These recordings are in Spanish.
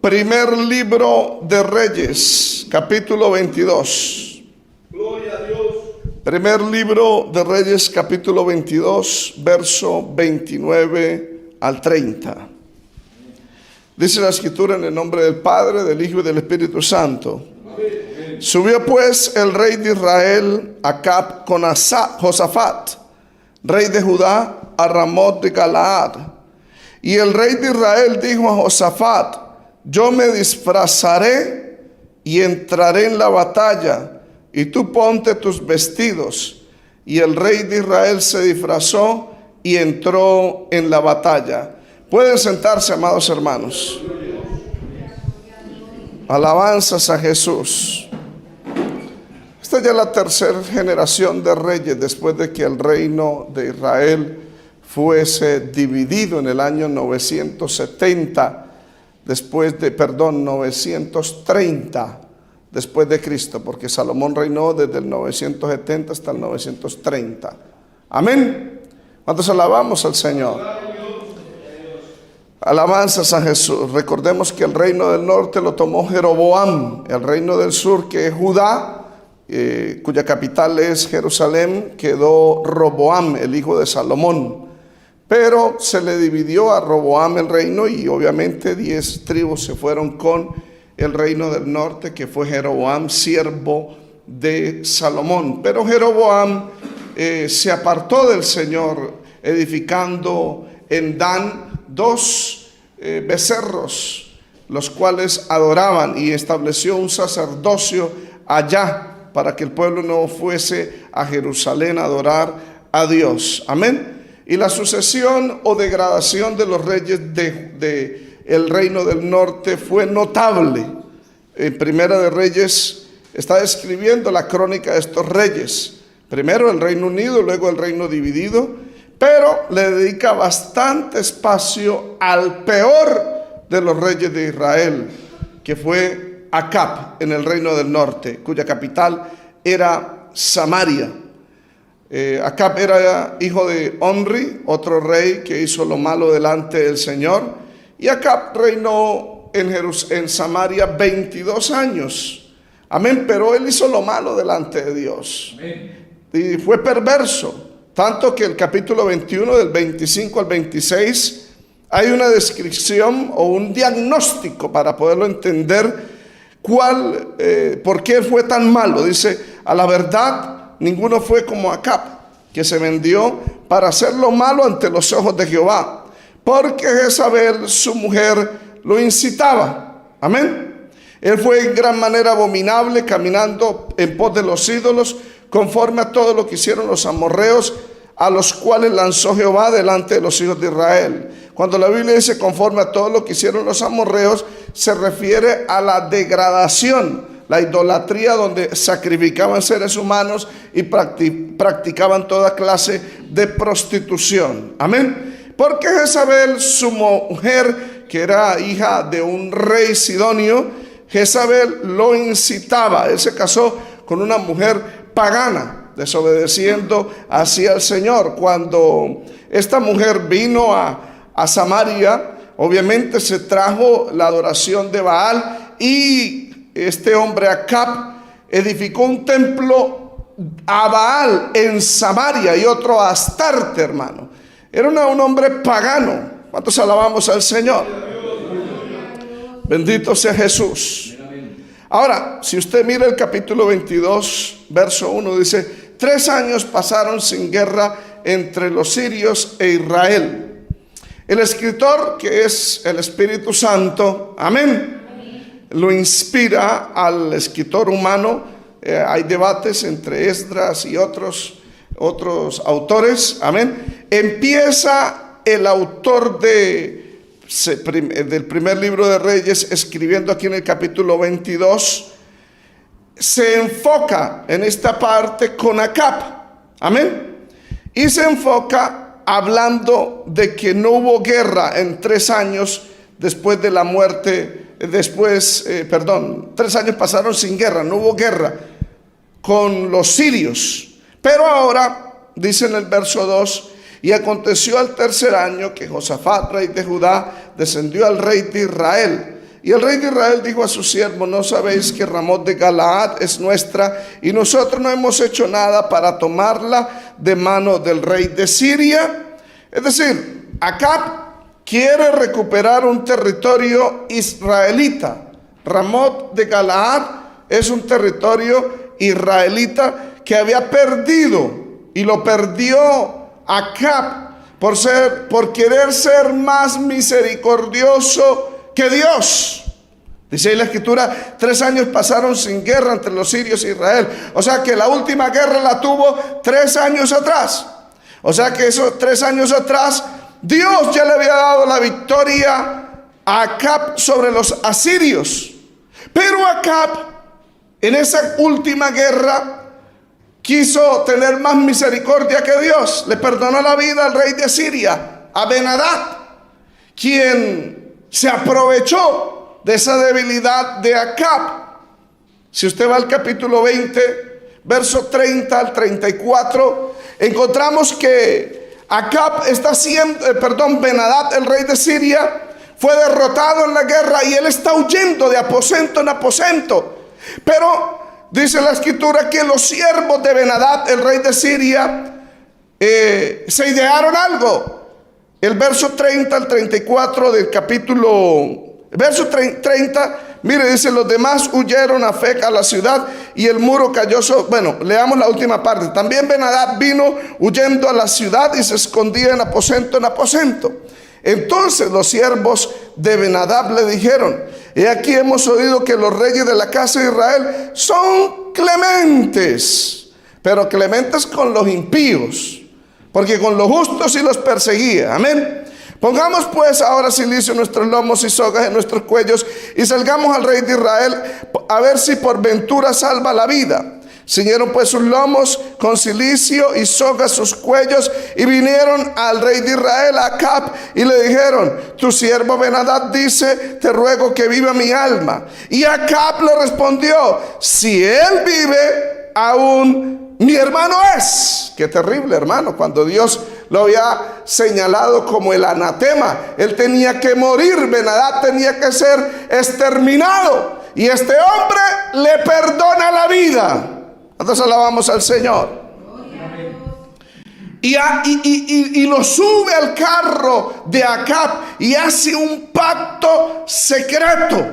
Primer libro de Reyes, capítulo 22. Gloria a Dios. Primer libro de Reyes, capítulo 22, verso 29 al 30. Dice la Escritura en el nombre del Padre, del Hijo y del Espíritu Santo. Amén. Subió pues el rey de Israel, Acab, con Josafat, rey de Judá, a Ramot de Galaad. Y el rey de Israel dijo a Josafat: yo me disfrazaré y entraré en la batalla, y tú ponte tus vestidos. Y el rey de Israel se disfrazó y entró en la batalla. Pueden sentarse, amados hermanos. Alabanzas a Jesús. Esta ya es la tercera generación de reyes después de que el reino de Israel fuese dividido en el año 930, 930 después de Cristo, porque Salomón reinó desde el 970 hasta el 930. Amén. ¿Cuántos alabamos al Señor? Alabanzas a Jesús. Recordemos que el reino del norte lo tomó Jeroboam. El reino del sur, que es Judá, cuya capital es Jerusalén, quedó Roboam, el hijo de Salomón. Pero se le dividió a Roboam el reino, y obviamente 10 tribus se fueron con el reino del norte, que fue Jeroboam, siervo de Salomón. Pero Jeroboam se apartó del Señor, edificando en Dan 2 becerros, los cuales adoraban, y estableció un sacerdocio allá para que el pueblo no fuese a Jerusalén a adorar a Dios. Amén. Y la sucesión o degradación de los reyes de el reino del norte fue notable. En Primera de Reyes está describiendo la crónica de estos reyes. Primero el Reino Unido, luego el reino dividido, pero le dedica bastante espacio al peor de los reyes de Israel, que fue Acab, en el reino del norte, cuya capital era Samaria. Acab era hijo de Omri, otro rey que hizo lo malo delante del Señor, y Acab reinó en Samaria 22 años. Amén. Pero él hizo lo malo delante de Dios. Amén. Y fue perverso, tanto que el capítulo 21 del 25 al 26 hay una descripción o un diagnóstico para poderlo entender por qué fue tan malo. Dice: a la verdad, ninguno fue como Acab, que se vendió para hacer lo malo ante los ojos de Jehová, porque Jezabel, su mujer, lo incitaba. Amén. Él fue en gran manera abominable, caminando en pos de los ídolos, conforme a todo lo que hicieron los amorreos, a los cuales lanzó Jehová delante de los hijos de Israel. Cuando la Biblia dice conforme a todo lo que hicieron los amorreos, se refiere a la degradación, la idolatría, donde sacrificaban seres humanos y practicaban toda clase de prostitución. Amén. Porque Jezabel, su mujer, que era hija de un rey sidonio, Jezabel lo incitaba. Él se casó con una mujer pagana, desobedeciendo hacia el Señor. Cuando esta mujer vino a Samaria, obviamente se trajo la adoración de Baal, y este hombre Acab edificó un templo a Baal en Samaria y otro a Astarte, hermano. Era un hombre pagano. ¿Cuántos alabamos al Señor? Bendito sea Jesús. Ahora, si usted mira el capítulo 22, verso 1, dice: 3 años pasaron sin guerra entre los sirios e Israel. El escritor, que es el Espíritu Santo, amén, lo inspira al escritor humano. Hay debates entre Esdras y otros autores. Amén. Empieza el autor del primer libro de Reyes, escribiendo aquí en el capítulo 22, se enfoca en esta parte con Acab. Amén. Y se enfoca hablando de que no hubo guerra en 3 años después de la muerte. 3 años pasaron sin guerra, no hubo guerra con los sirios. Pero ahora, dice en el verso 2, y aconteció al 3er año que Josafat, rey de Judá, descendió al rey de Israel, Y el rey de Israel dijo a sus siervos: ¿no sabéis que Ramot de Galaad es nuestra y nosotros no hemos hecho nada para tomarla de mano del rey de Siria? Es decir, Acab quiere recuperar un territorio israelita. Ramot de Galaad es un territorio israelita que había perdido, y lo perdió Acab por querer ser más misericordioso que Dios. Dice ahí la escritura: 3 años pasaron sin guerra entre los sirios e Israel. O sea que la última guerra la tuvo 3 años atrás. O sea que esos 3 años atrás Dios ya le había dado la victoria a Acab sobre los asirios. Pero Acab en esa última guerra quiso tener más misericordia que Dios. Le perdonó la vida al rey de Asiria, a Ben-Hadad, quien se aprovechó de esa debilidad de Acab. Si usted va al capítulo 20, verso 30 al 34, encontramos que Acab está siendo, Ben-Hadad, el rey de Siria, fue derrotado en la guerra y él está huyendo de aposento en aposento. Pero dice la escritura que los siervos de Ben-Hadad, el rey de Siria, se idearon algo. El verso 30 al 34 del capítulo, verso 30, mire, dice: los demás huyeron a Afec, a la ciudad, y el muro cayó sobre... Bueno, leamos la última parte. También Ben-Hadad vino huyendo a la ciudad y se escondía en aposento. Entonces los siervos de Ben-Hadad le dijeron: he aquí hemos oído que los reyes de la casa de Israel son clementes, pero clementes con los impíos, porque con los justos sí los perseguía. Amén. Pongamos pues ahora cilicio en nuestros lomos y sogas en nuestros cuellos, y salgamos al rey de Israel a ver si por ventura salva la vida. Ciñeron pues sus lomos con cilicio y sogas sus cuellos, y vinieron al rey de Israel, a Acab, y le dijeron: tu siervo Ben-Hadad dice: te ruego que viva mi alma. Y Acab le respondió: si él vive, aún mi hermano es. Qué terrible, hermano, cuando Dios lo había señalado como el anatema. Él tenía que morir, Ben-Hadad tenía que ser exterminado, y este hombre le perdona la vida. Entonces alabamos al Señor. Y lo sube al carro de Acab y hace un pacto secreto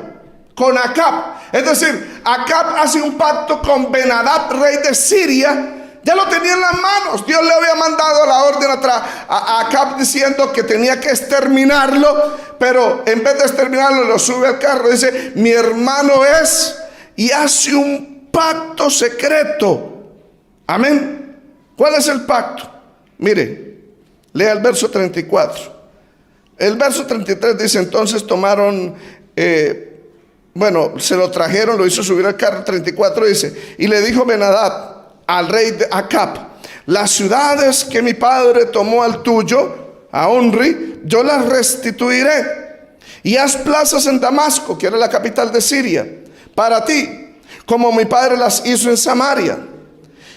con Acab. Es decir, Acab hace un pacto con Ben-Hadad, rey de Siria. Ya lo tenía en las manos. Dios le había mandado la orden a Acab diciendo que tenía que exterminarlo, pero en vez de exterminarlo lo sube al carro. Dice: mi hermano es, y hace un pacto secreto. Amén. ¿Cuál es el pacto? Mire, lea el verso 34. El verso 33 dice: entonces tomaron, se lo trajeron, lo hizo subir al carro. 34 dice: y le dijo Ben-Hadad al rey de Acab: las ciudades que mi padre tomó al tuyo, a Omri, yo las restituiré, y haz plazas en Damasco, que era la capital de Siria, para ti, como mi padre las hizo en Samaria.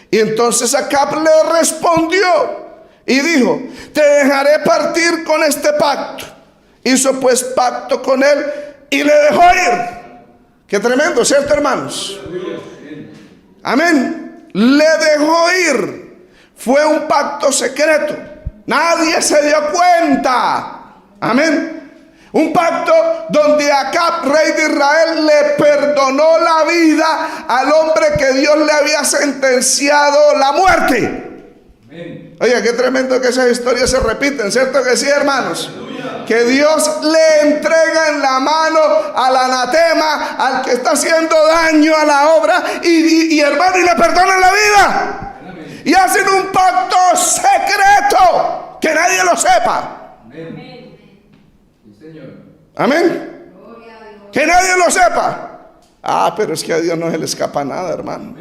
Y entonces Acab le respondió y dijo: te dejaré partir con este pacto. Hizo pues pacto con él y le dejó ir. Qué tremendo, ¿cierto, hermanos? Amén. Le dejó ir. Fue un pacto secreto. Nadie se dio cuenta. Amén. Un pacto donde Acab, rey de Israel, le perdonó la vida al hombre que Dios le había sentenciado la muerte. Amén. Oye, qué tremendo que esas historias se repiten, ¿cierto que sí, hermanos? Aleluya. Que Dios le entrega en la mano al anatema, al que está haciendo daño a la obra, y hermano, y le perdona la vida. Amén. Y hacen un pacto secreto, que nadie lo sepa. Amén. Amén. Que nadie lo sepa. Pero es que a Dios no se le escapa nada, hermano.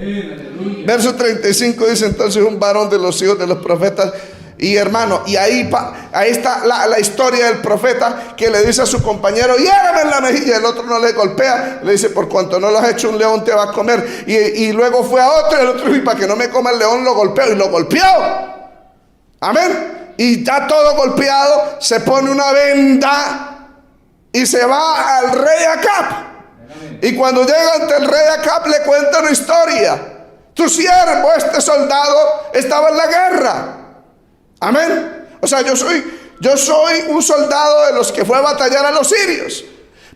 Verso 35 dice: entonces un varón de los hijos de los profetas. Y hermano, y ahí está la historia del profeta, que le dice a su compañero: hiérame en la mejilla. El otro no le golpea, le dice: por cuanto no lo has hecho, un león te va a comer. Y luego fue a otro, y el otro: y para que no me coma el león, lo golpeo. Y lo golpeó. Amén. Y ya todo golpeado, se pone una venda y se va al rey Acab. Y cuando llega ante el rey Acab le cuenta una historia. Tu siervo, este soldado, estaba en la guerra. Amén. O sea, yo soy un soldado de los que fue a batallar a los sirios.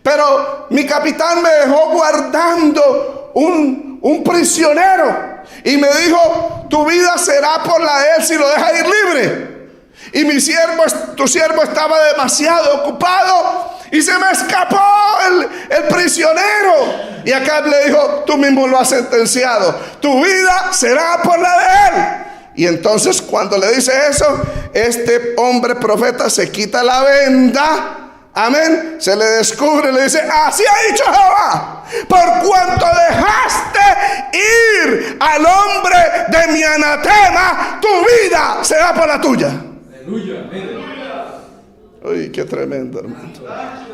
Pero mi capitán me dejó guardando un prisionero. Y me dijo, tu vida será por la de él si lo deja ir libre. Y tu siervo estaba demasiado ocupado y se me escapó el prisionero. Y Acab le dijo, tú mismo lo has sentenciado, tu vida será por la de él. Y entonces cuando le dice eso, este hombre profeta se quita la venda. Amén. Se le descubre y le dice, así ha dicho Jehová, por cuanto dejaste ir al hombre de mi anatema, tu vida será por la tuya. Aleluya. Uy, qué tremendo, hermano.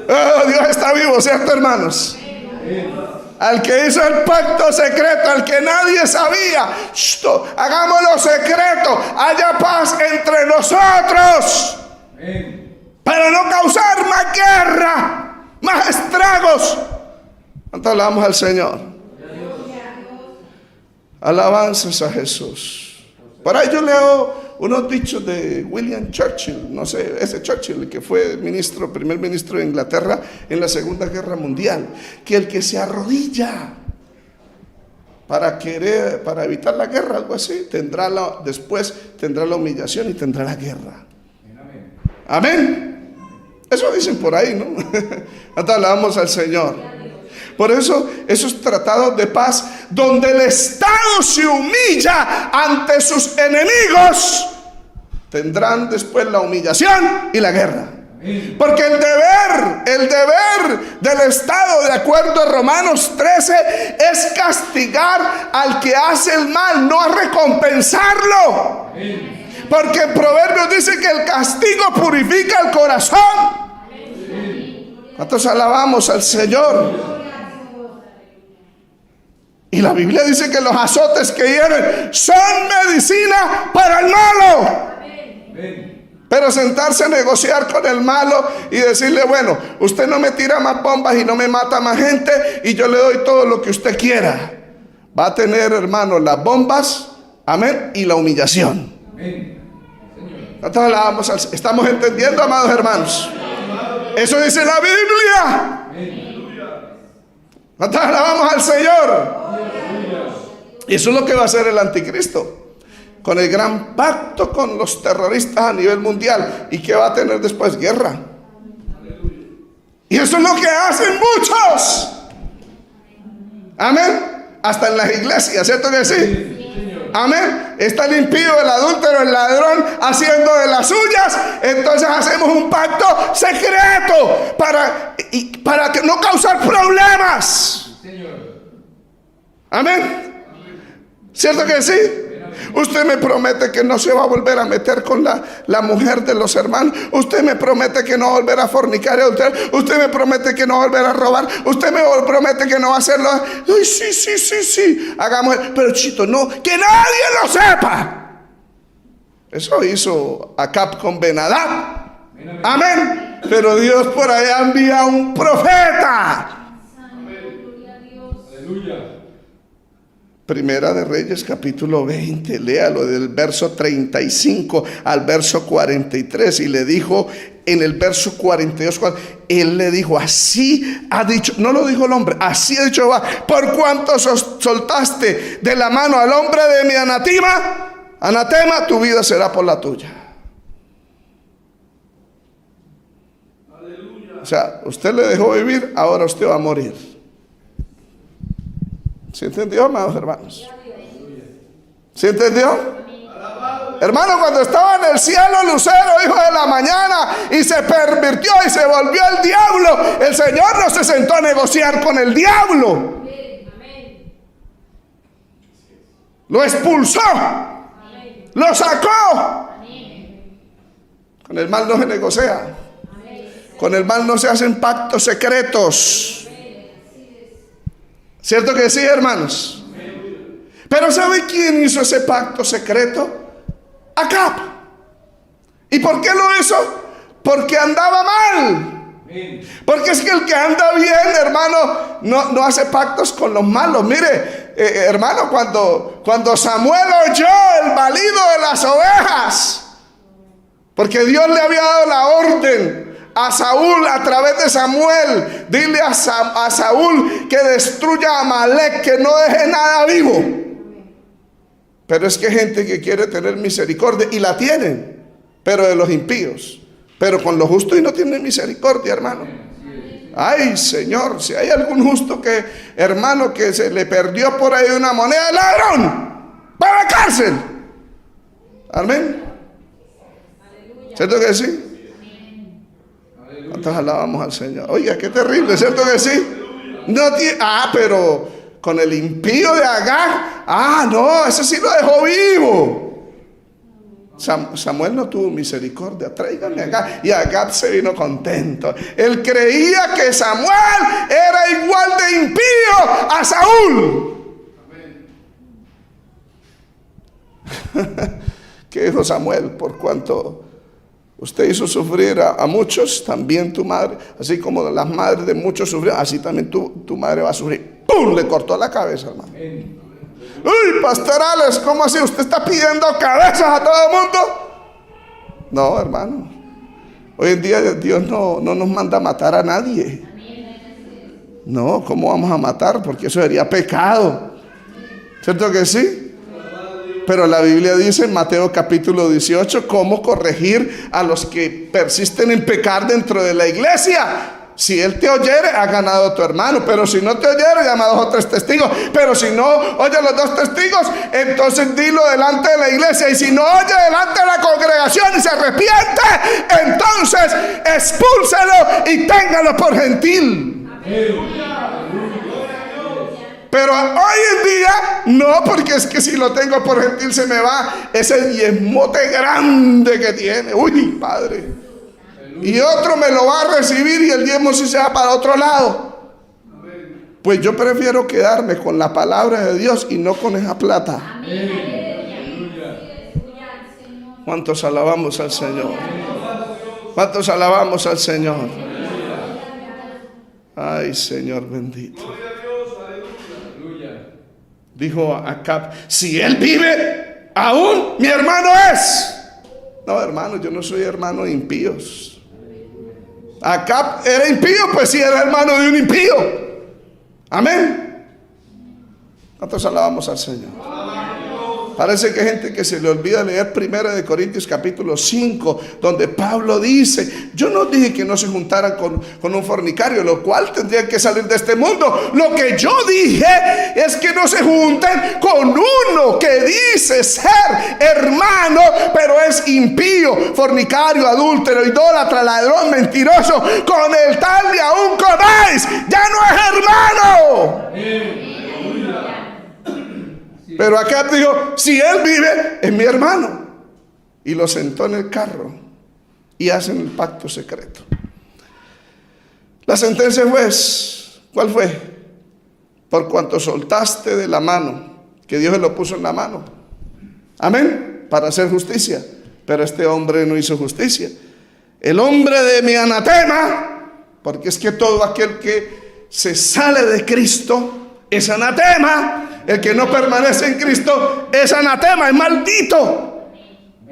Oh, Dios está vivo, ¿cierto, hermanos? Al que hizo el pacto secreto, al que nadie sabía, hagámoslo secreto, haya paz entre nosotros. Para no causar más guerra, más estragos. ¿Cuánto alabamos al Señor? Alabanzas a Jesús. Por ahí yo leo unos dichos de William Churchill, no sé, ese Churchill que fue primer ministro de Inglaterra en la Segunda Guerra Mundial, que el que se arrodilla para evitar la guerra, algo así, después tendrá la humillación y tendrá la guerra. Amén. Eso dicen por ahí, ¿no? Hasta alabamos al Señor. Por eso, esos tratados de paz, donde el Estado se humilla ante sus enemigos, tendrán después la humillación y la guerra. Porque el deber del Estado, de acuerdo a Romanos 13, es castigar al que hace el mal, no a recompensarlo. Porque en Proverbios dice que el castigo purifica el corazón. ¿Cuántos alabamos al Señor? Y la Biblia dice que los azotes que hieren son medicina para el malo. Pero sentarse a negociar con el malo y decirle, bueno, usted no me tira más bombas y no me mata más gente y yo le doy todo lo que usted quiera. Va a tener, hermano, las bombas, amén, y la humillación. ¿Estamos entendiendo, amados hermanos? Eso dice la Biblia. ¿Cuántos alabamos al Señor? Y eso es lo que va a hacer el anticristo, con el gran pacto con los terroristas a nivel mundial. ¿Y qué va a tener después? Guerra. Y eso es lo que hacen muchos. Amén. Hasta en las iglesias, ¿cierto que sí? Amén. Está el impío, el adúltero, el ladrón haciendo de las suyas. Entonces hacemos un pacto secreto para que no causar problemas. Amén. ¿Cierto que sí? Usted me promete que no se va a volver a meter con la mujer de los hermanos. Usted me promete que no va a volver a fornicar y adulterar. Usted me promete que no va a volver a robar. Usted me promete que no va a hacerlo. Ay, sí. Hagamos. Pero chito, no, que nadie lo sepa. Eso hizo Acab con Ben-Hadad. Amén. Pero Dios por ahí envía un profeta. Aleluya. Primera de Reyes capítulo 20, léalo del verso 35 al verso 43. Y le dijo en el verso 42, él le dijo, así ha dicho, no lo dijo el hombre, así ha dicho Jehová, por cuanto soltaste de la mano al hombre de mi anatema, tu vida será por la tuya. O sea, usted le dejó vivir, ahora usted va a morir. ¿Se entendió, amados hermanos? ¿Se entendió? Hermano, cuando estaba en el cielo, Lucero, hijo de la mañana, y se pervirtió y se volvió el diablo, el Señor no se sentó a negociar con el diablo. Lo expulsó. Lo sacó. Con el mal no se negocia. Con el mal no se hacen pactos secretos. ¿Cierto que sí, hermanos? Pero ¿sabe quién hizo ese pacto secreto? Acab. ¿Y por qué lo hizo? Porque andaba mal. Porque es que el que anda bien, hermano, no hace pactos con los malos. Mire, hermano, cuando Samuel oyó el balido de las ovejas, porque Dios le había dado la orden a Saúl a través de Samuel, dile a Saúl que destruya a Amalek, que no deje nada vivo. Pero es que hay gente que quiere tener misericordia, y la tienen, pero de los impíos. Pero con los justos y no tienen misericordia, hermano. Ay, Señor, si hay algún justo que, hermano, que se le perdió por ahí una moneda de ladrón, para la cárcel. Amén. ¿Cierto que sí? ¿Cuántos alabamos al Señor? Oiga, qué terrible, ¿cierto que sí? No tiene, pero con el impío de Agag, no, ese sí lo dejó vivo. Samuel no tuvo misericordia. Tráigame acá. Y Agag se vino contento. Él creía que Samuel era igual de impío a Saúl. ¿Qué dijo Samuel? Por cuanto usted hizo sufrir a muchos, también tu madre, así como las madres de muchos sufrieron, así también tu madre va a sufrir. ¡Pum! Le cortó la cabeza, hermano. Uy, pastorales, ¿cómo así? ¿Usted está pidiendo cabezas a todo el mundo? No, hermano. Hoy en día Dios no nos manda a matar a nadie. No, ¿cómo vamos a matar? Porque eso sería pecado. ¿Cierto que sí? Pero la Biblia dice en Mateo capítulo 18 cómo corregir a los que persisten en pecar dentro de la iglesia. Si él te oyere, ha ganado a tu hermano. Pero si no te oyere, llama a 2 o 3 testigos. Pero si no oye a los 2 testigos, entonces dilo delante de la iglesia. Y si no oye delante de la congregación y se arrepiente, entonces expúlselo y téngalo por gentil. Pero hoy en día no, porque es que si lo tengo por gentil se me va ese diezmote grande que tiene. Uy, Padre. Y otro me lo va a recibir y el diezmo sí se va para otro lado. Pues yo prefiero quedarme con la palabra de Dios y no con esa plata. ¿Cuántos alabamos al Señor? ¿Cuántos alabamos al Señor? Ay, Señor bendito. Dijo Acab: si él vive, aún mi hermano es. No, hermano, yo no soy hermano de impíos. Acab era impío, pues sí era hermano de un impío. Amén. ¿Cuántos alabamos al Señor? Parece que hay gente que se le olvida leer 1 Corintios capítulo 5, donde Pablo dice: yo no dije que no se juntaran con un fornicario, lo cual tendrían que salir de este mundo. Lo que yo dije es que no se junten con uno que dice ser hermano, pero es impío, fornicario, adúltero, idólatra, ladrón, mentiroso. Con el tal de aún coméis, ya no es hermano. Pero acá dijo: si él vive, es mi hermano. Y lo sentó en el carro y hacen el pacto secreto. La sentencia fue, ¿cuál fue? Por cuanto soltaste de la mano, que Dios se lo puso en la mano. Amén. Para hacer justicia. Pero este hombre no hizo justicia. El hombre de mi anatema, porque es que todo aquel que se sale de Cristo es anatema. El que no permanece en Cristo es anatema, es maldito.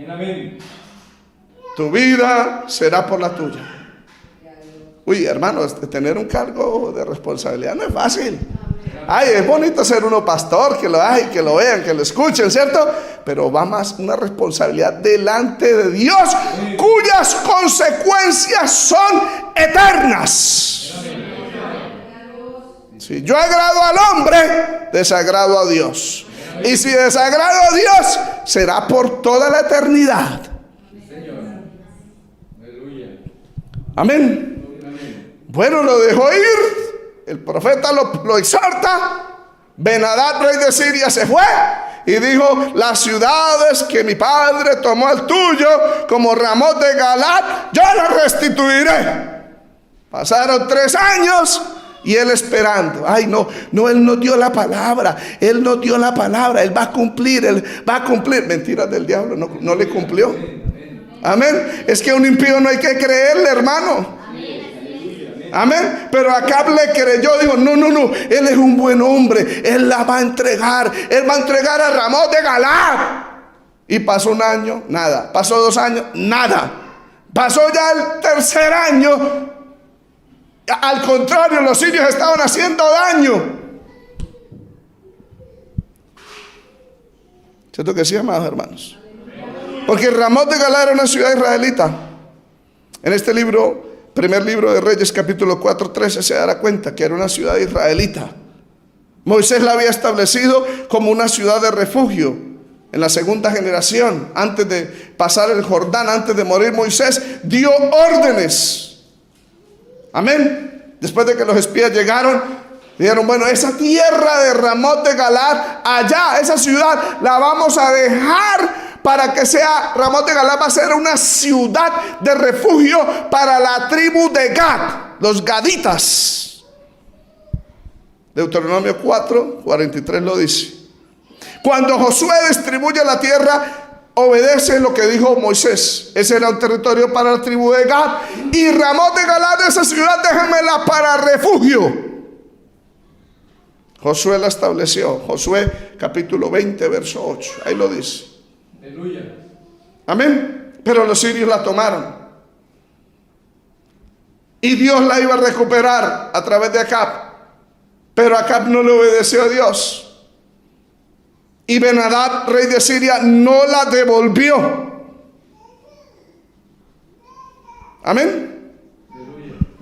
Amén. Tu vida será por la tuya. Uy, hermanos, tener un cargo de responsabilidad no es fácil. Ay, es bonito ser uno pastor, que lo hagan, que lo vean, que lo escuchen, ¿cierto? Pero va más una responsabilidad delante de Dios, cuyas consecuencias son eternas. Si yo agrado al hombre, desagrado a Dios. Y si desagrado a Dios, será por toda la eternidad. Amén. Bueno, lo dejó ir. El profeta lo exhorta. Ben-Hadad, rey de Siria, se fue y dijo: las ciudades que mi padre tomó al tuyo, como Ramot de Galad, yo las restituiré. Pasaron 3 años y él esperando. Ay, no, él no dio la palabra. Él no dio la palabra. Él va a cumplir, Mentiras del diablo, no le cumplió. Amén. Es que a un impío no hay que creerle, hermano. Amén. Pero Acab le creyó, dijo, no, él es un buen hombre, él la va a entregar, él va a entregar a Ramot de Galaad. Y pasó un año, nada. Pasó 2 años, nada. Pasó ya el 3er año. Al contrario, los sirios estaban haciendo daño. ¿Cierto que sí, amados hermanos? Porque Ramot de Galaad era una ciudad israelita. En este libro, primer libro de Reyes, capítulo 4:13, se dará cuenta que era una ciudad israelita. Moisés la había establecido como una ciudad de refugio. En la segunda generación, antes de pasar el Jordán, antes de morir Moisés, dio órdenes. Amén. Después de que los espías llegaron, dijeron, bueno, esa tierra de Ramot de Galaad, allá, esa ciudad, la vamos a dejar para que sea, Ramot de Galaad va a ser una ciudad de refugio para la tribu de Gad, los gaditas. Deuteronomio 4:43 lo dice. Cuando Josué distribuye la tierra, obedece lo que dijo Moisés. Ese era un territorio para la tribu de Gad. Y Ramot de Galaad, esa ciudad, déjenmela para refugio. Josué la estableció. Josué capítulo 20, verso 8. Ahí lo dice. Aleluya. Amén. Pero los sirios la tomaron. Y Dios la iba a recuperar a través de Acab. Pero Acab no le obedeció a Dios. Y Ben-Hadad, rey de Siria, no la devolvió. Amén.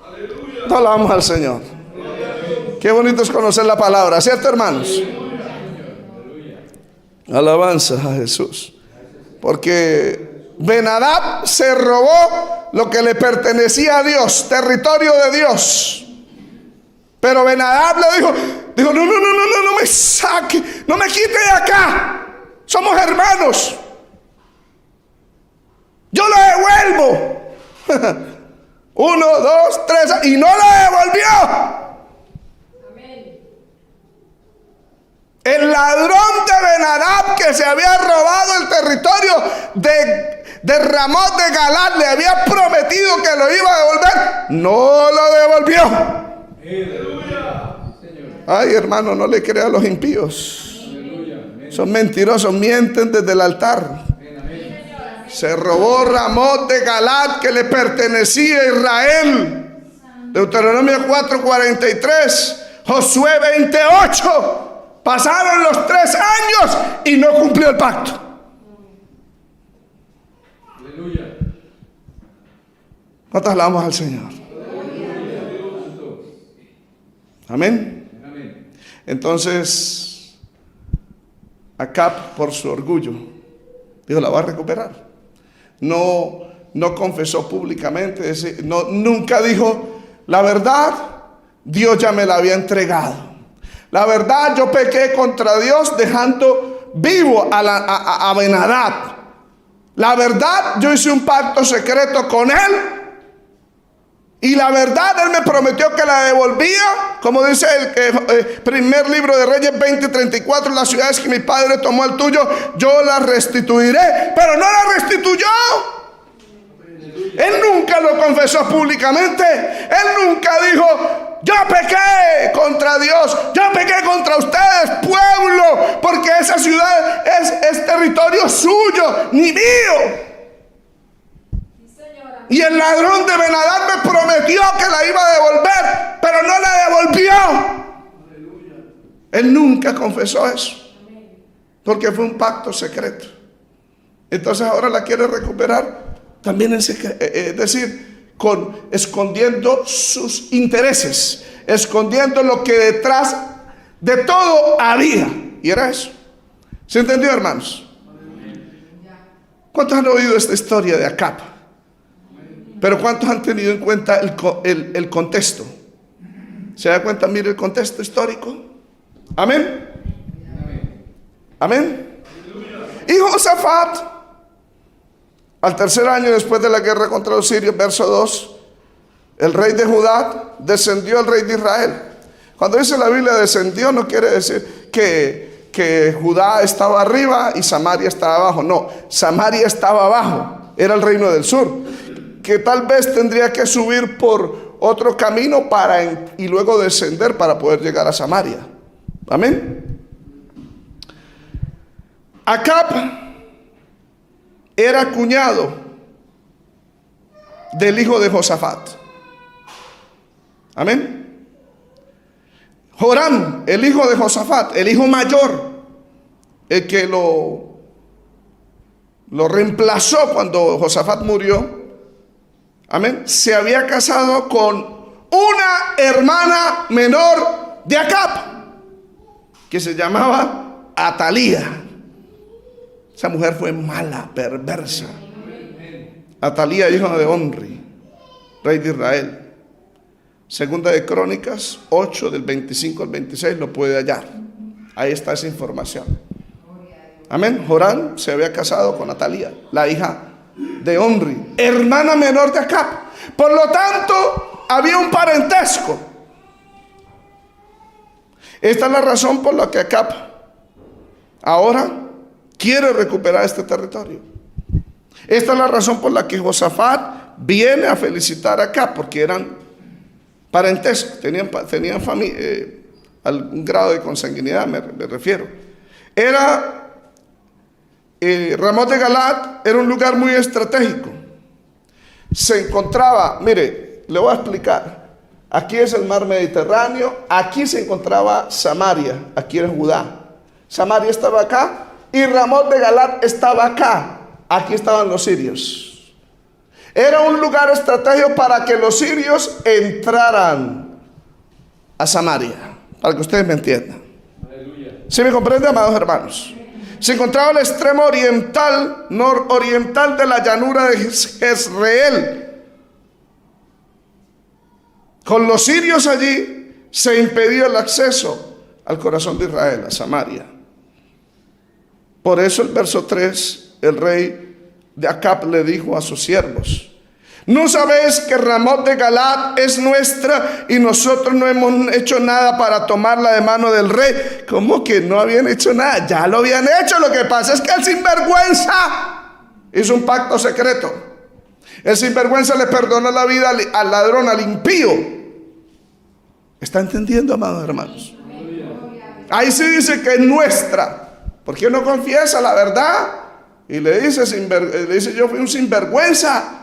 Aleluya. No alabamos al Señor. Aleluya. Qué bonito es conocer la palabra, ¿cierto, hermanos? Aleluya. Alabanza a Jesús. Porque Ben-Hadad se robó lo que le pertenecía a Dios, territorio de Dios. Pero Ben-Hadad le dijo, no me saque, no me quite de acá. Somos hermanos. Yo la devuelvo. 1, 2, 3, y no la devolvió. Amén. El ladrón de Ben-Hadad, que se había robado el territorio de Ramot de Galaad, le había prometido que lo iba a devolver, no lo devolvió. Ay, hermano, no le crea a los impíos. Son mentirosos, mienten desde el altar. Se robó Ramot de Galaad, que le pertenecía a Israel. Deuteronomio 4:43, Josué 20:8. Pasaron los 3 años y no cumplió el pacto. Aleluya. ¿Cuántas alabamos al Señor? Amén. Entonces Acab, por su orgullo, dijo, la va a recuperar. No confesó públicamente, nunca dijo, la verdad, Dios ya me la había entregado. La verdad, yo pequé contra Dios dejando vivo a Ben-Hadad. La verdad, yo hice un pacto secreto con él. Y la verdad, él me prometió que la devolvía, como dice el primer libro de Reyes 20:34, las ciudades que mi padre tomó al tuyo, yo las restituiré. Pero no la restituyó. Él nunca lo confesó públicamente. Él nunca dijo, yo pequé contra Dios, yo pequé contra ustedes, pueblo, porque esa ciudad es territorio suyo, ni mío. Y el ladrón de Ben-Hadad me prometió que la iba a devolver, pero no la devolvió. Él nunca confesó eso, porque fue un pacto secreto. Entonces ahora la quiere recuperar también en secreto, es decir, escondiendo sus intereses, escondiendo lo que detrás de todo había. Y era eso. ¿Se entendió, hermanos? ¿Cuántos han oído esta historia de Acab? Pero ¿cuántos han tenido en cuenta el contexto? ¿Se da cuenta? Mire el contexto histórico. Amén. Amén. Y Josafat, al 3er año después de la guerra contra los sirios, verso 2, el rey de Judá descendió al rey de Israel. Cuando dice la Biblia descendió, no quiere decir que Judá estaba arriba y Samaria estaba abajo. No, Samaria estaba abajo, era el reino del sur, que tal vez tendría que subir por otro camino y luego descender para poder llegar a Samaria. Amén. Acab era cuñado del hijo de Josafat. Amén. Joram, el hijo de Josafat, el hijo mayor, el que lo reemplazó cuando Josafat murió. Amén. Se había casado con una hermana menor de Acab, que se llamaba Atalía. Esa mujer fue mala, perversa. Atalía, hija de Omri, rey de Israel. Segunda de Crónicas 8, del 25 al 26, lo puede hallar. Ahí está esa información. Amén. Joram se había casado con Atalía, la hija de Omri, hermana menor de Acab. Por lo tanto, había un parentesco. Esta es la razón por la que Acab ahora quiere recuperar este territorio. Esta es la razón por la que Josafat viene a felicitar a Acab, porque eran parentesco, tenían familia, algún grado de consanguinidad, me refiero. Ramot de Galaad era un lugar muy estratégico. Se encontraba, mire, le voy a explicar. Aquí es el mar Mediterráneo, aquí se encontraba Samaria, aquí era Judá. Samaria estaba acá y Ramot de Galaad estaba acá. Aquí estaban los sirios. Era un lugar estratégico para que los sirios entraran a Samaria, para que ustedes me entiendan. ¿Sí me comprende, amados hermanos? Se encontraba al extremo oriental, nororiental de la llanura de Jezreel. Con los sirios allí se impedía el acceso al corazón de Israel, a Samaria. Por eso el verso 3, el rey de Acab le dijo a sus siervos: ¿no sabéis que Ramot de Galaad es nuestra y nosotros no hemos hecho nada para tomarla de mano del rey? ¿Cómo que no habían hecho nada? Ya lo habían hecho. Lo que pasa es que el sinvergüenza hizo un pacto secreto. El sinvergüenza le perdonó la vida al ladrón, al impío. ¿Está entendiendo, amados hermanos? Ahí sí dice que es nuestra. ¿Por qué no confiesa la verdad? Y le dice, yo fui un sinvergüenza.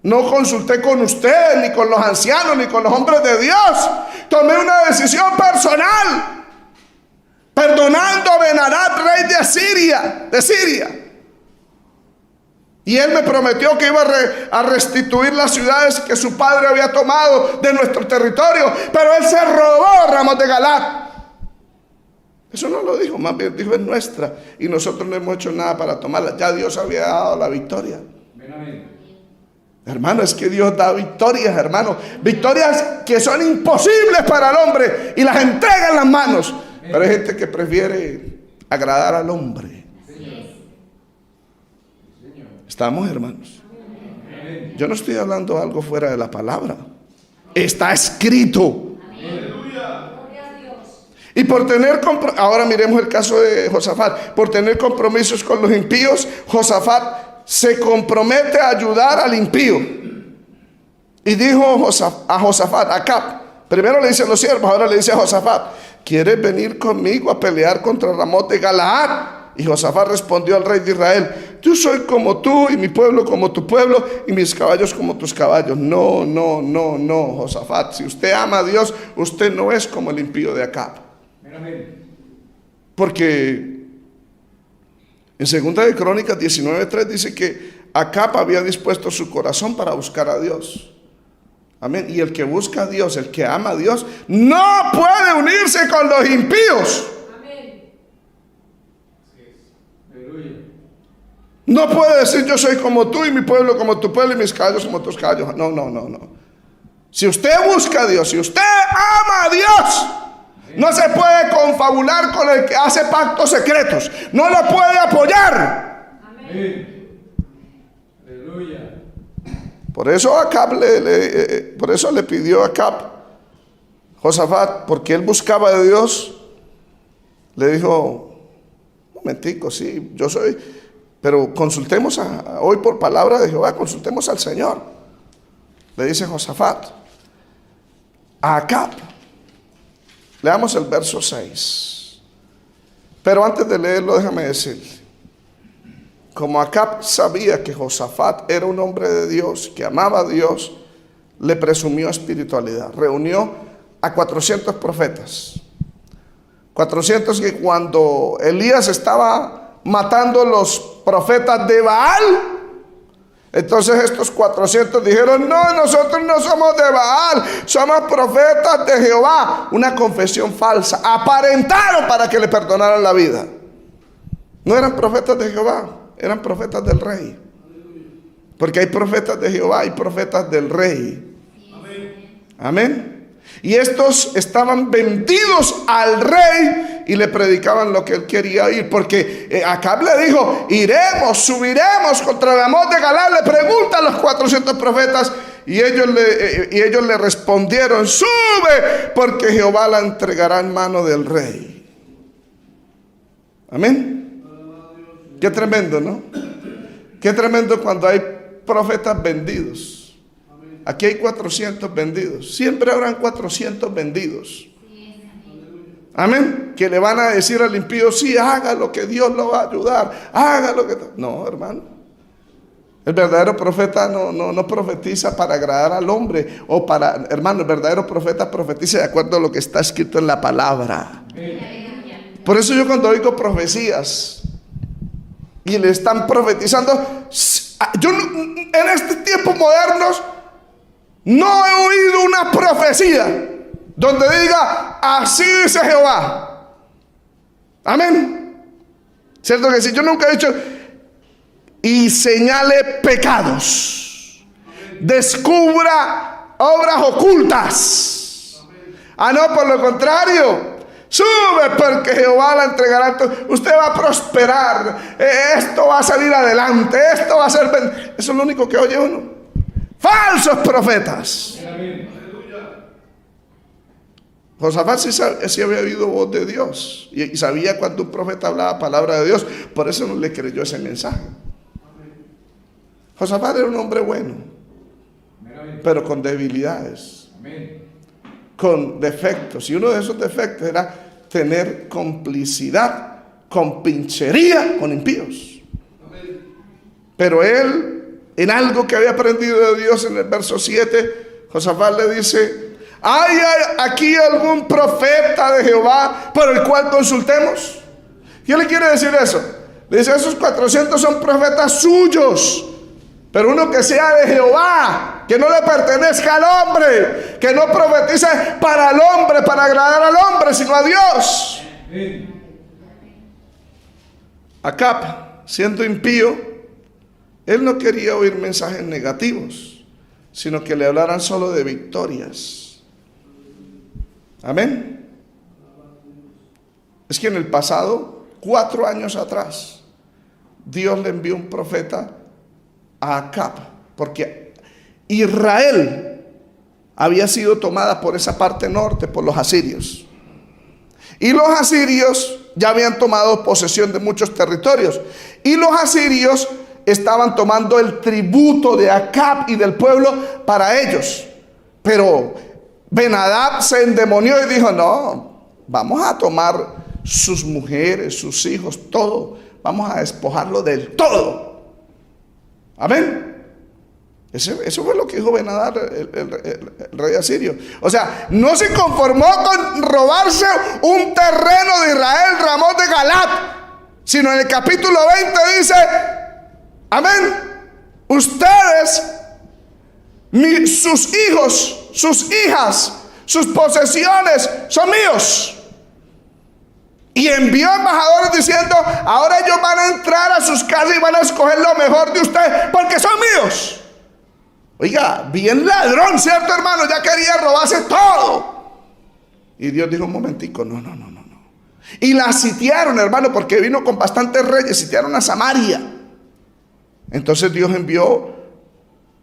No consulté con usted, ni con los ancianos, ni con los hombres de Dios. Tomé una decisión personal, perdonando a Ben-Hadad, rey de Siria. Y él me prometió que iba a restituir las ciudades que su padre había tomado de nuestro territorio. Pero él se robó Ramot de Galaad. Eso no lo dijo, más bien dijo: es nuestra y nosotros no hemos hecho nada para tomarla. Ya Dios había dado la victoria. Hermano, es que Dios da victorias, hermano. Victorias que son imposibles para el hombre y las entrega en las manos. Pero hay gente que prefiere agradar al hombre. ¿Estamos, hermanos? Yo no estoy hablando algo fuera de la palabra. Está escrito. Y por tener ahora miremos el caso de Josafat. Por tener compromisos con los impíos, Josafat se compromete a ayudar al impío. Y dijo a Josafat, Acab, primero le dice a los siervos, ahora le dice a Josafat: ¿quieres venir conmigo a pelear contra Ramot de Galaad? Y Josafat respondió al rey de Israel: yo soy como tú, y mi pueblo como tu pueblo, y mis caballos como tus caballos. No, Josafat, si usted ama a Dios, usted no es como el impío de Acab. Porque en segunda de Crónicas 19:3 dice que Acab había dispuesto su corazón para buscar a Dios. Amén. Y el que busca a Dios, el que ama a Dios, no puede unirse con los impíos. Amén. No puede decir: yo soy como tú, y mi pueblo como tu pueblo, y mis caballos como tus caballos. No. Si usted busca a Dios, si usted ama a Dios, no se puede confabular con el que hace pactos secretos. No lo puede apoyar. Amén. Aleluya. Por eso le pidió a Acab, Josafat, porque él buscaba de Dios. Le dijo: un momentico, sí, yo soy, pero consultemos hoy por palabra de Jehová, consultemos al Señor. Le dice Josafat. a Acab. Leamos el verso 6. Pero antes de leerlo, déjame decirle, como Acab sabía que Josafat era un hombre de Dios, que amaba a Dios, le presumió espiritualidad. Reunió a 400 profetas. 400 que cuando Elías estaba matando los profetas de Baal, entonces estos 400 dijeron: no, nosotros no somos de Baal, somos profetas de Jehová. Una confesión falsa. Aparentaron para que le perdonaran la vida. No eran profetas de Jehová, eran profetas del rey. Porque hay profetas de Jehová y profetas del rey. Amén. Y estos estaban vendidos al rey y le predicaban lo que él quería oír. Porque Acab le dijo: iremos, subiremos contra Ramot de Galad. Le preguntan los 400 profetas y ellos le respondieron: sube, porque Jehová la entregará en mano del rey. Amén. Qué tremendo, ¿no? Qué tremendo cuando hay profetas vendidos. Aquí hay 400 vendidos. Siempre habrán 400 vendidos. Amén. Que le van a decir al impío: sí, haga lo que Dios lo va a ayudar. Haga lo que... No, hermano. El verdadero profeta no profetiza para agradar al hombre. O para... Hermano, el verdadero profeta profetiza de acuerdo a lo que está escrito en la palabra. Por eso yo cuando oigo profecías y le están profetizando, yo en este tiempo modernos no he oído una profecía donde diga: así dice Jehová. Amén. ¿Cierto que sí? Yo nunca he dicho: y señale pecados, descubra obras ocultas. No, por lo contrario, sube, porque Jehová la entregará. Usted va a prosperar, esto va a salir adelante, esto va a ser... Eso es lo único que oye uno. Falsos profetas. Josafat sí había oído voz de Dios y sabía cuando un profeta hablaba palabra de Dios. Por eso no le creyó ese mensaje. Josafat era un hombre bueno, pero con debilidades, con defectos. Y uno de esos defectos era tener complicidad, compinchería con impíos. Pero él, en algo que había aprendido de Dios, en el verso 7, Josafat le dice: ¿hay aquí algún profeta de Jehová por el cual consultemos? ¿Qué le quiere decir eso? Le dice: esos 400 son profetas suyos, pero uno que sea de Jehová, que no le pertenezca al hombre, que no profetice para el hombre, para agradar al hombre, sino a Dios. Acab, siendo impío, él no quería oír mensajes negativos, sino que le hablaran solo de victorias. Amén. Es que en el pasado, 4 años atrás, Dios le envió un profeta a Acab, porque Israel había sido tomada por esa parte norte, por los asirios. Y los asirios ya habían tomado posesión de muchos territorios. Y los asirios estaban tomando el tributo de Acab y del pueblo para ellos. Pero Ben-Hadad se endemonió y dijo: no, vamos a tomar sus mujeres, sus hijos, todo. Vamos a despojarlo del todo. Amén. Eso fue lo que dijo Ben-Hadad, el rey asirio. O sea, no se conformó con robarse un terreno de Israel, Ramot de Galad, sino en el capítulo 20 dice: amén, ustedes, sus hijos, sus hijas, sus posesiones son míos. Y envió embajadores diciendo: ahora ellos van a entrar a sus casas y van a escoger lo mejor de ustedes, porque son míos. Oiga, bien ladrón, ¿cierto, hermano? Ya quería robarse todo. Y Dios dijo: un momentico, no. Y la sitiaron, hermano, porque vino con bastantes reyes, sitiaron a Samaria. Entonces Dios envió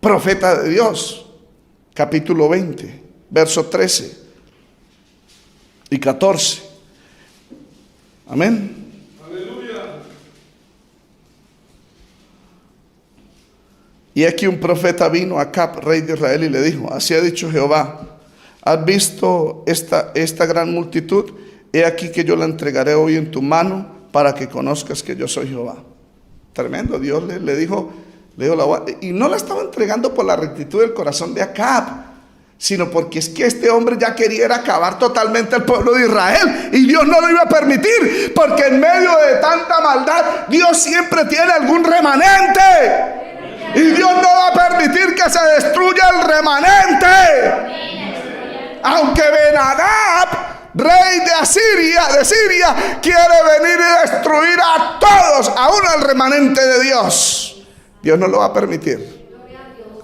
profeta de Dios, capítulo 20, versos 13 y 14. Amén. Aleluya. Y aquí un profeta vino a Acab, rey de Israel, y le dijo: así ha dicho Jehová: ¿Has visto esta gran multitud? He aquí que yo la entregaré hoy en tu mano para que conozcas que yo soy Jehová. Tremendo. Dios le dijo, y no la estaba entregando por la rectitud del corazón de Acab, sino porque es que este hombre ya quería acabar totalmente el pueblo de Israel, y Dios no lo iba a permitir, porque en medio de tanta maldad Dios siempre tiene algún remanente, y Dios no va a permitir que se destruya el remanente. Aunque Ben-Hadad, rey de Siria, quiere venir y destruir a todos, aún al remanente de Dios, Dios no lo va a permitir.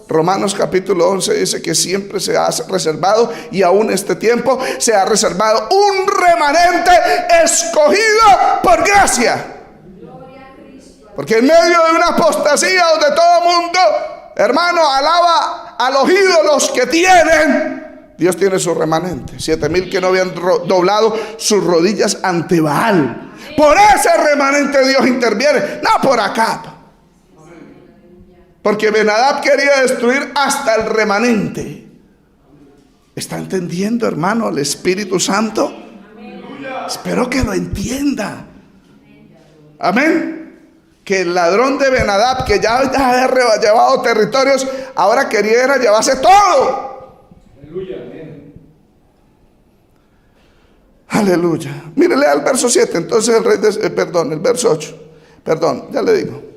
Romanos capítulo 11 dice que siempre se ha reservado, y aún este tiempo se ha reservado un remanente escogido por gracia. Porque en medio de una apostasía donde todo mundo, hermano, alaba a los ídolos que tienen, Dios tiene su remanente. 7,000 que no habían doblado sus rodillas ante Baal. Por ese remanente Dios interviene, no por acá. Porque Ben-Hadad quería destruir hasta el remanente. ¿Está entendiendo, hermano, el Espíritu Santo? Espero que lo entienda. Amén. Que el ladrón de Ben-Hadad, que ya había llevado territorios, ahora quería llevarse todo. Aleluya. Amén. Aleluya. Mire, lea el verso 7. Entonces el rey el verso 8. Perdón, ya le digo.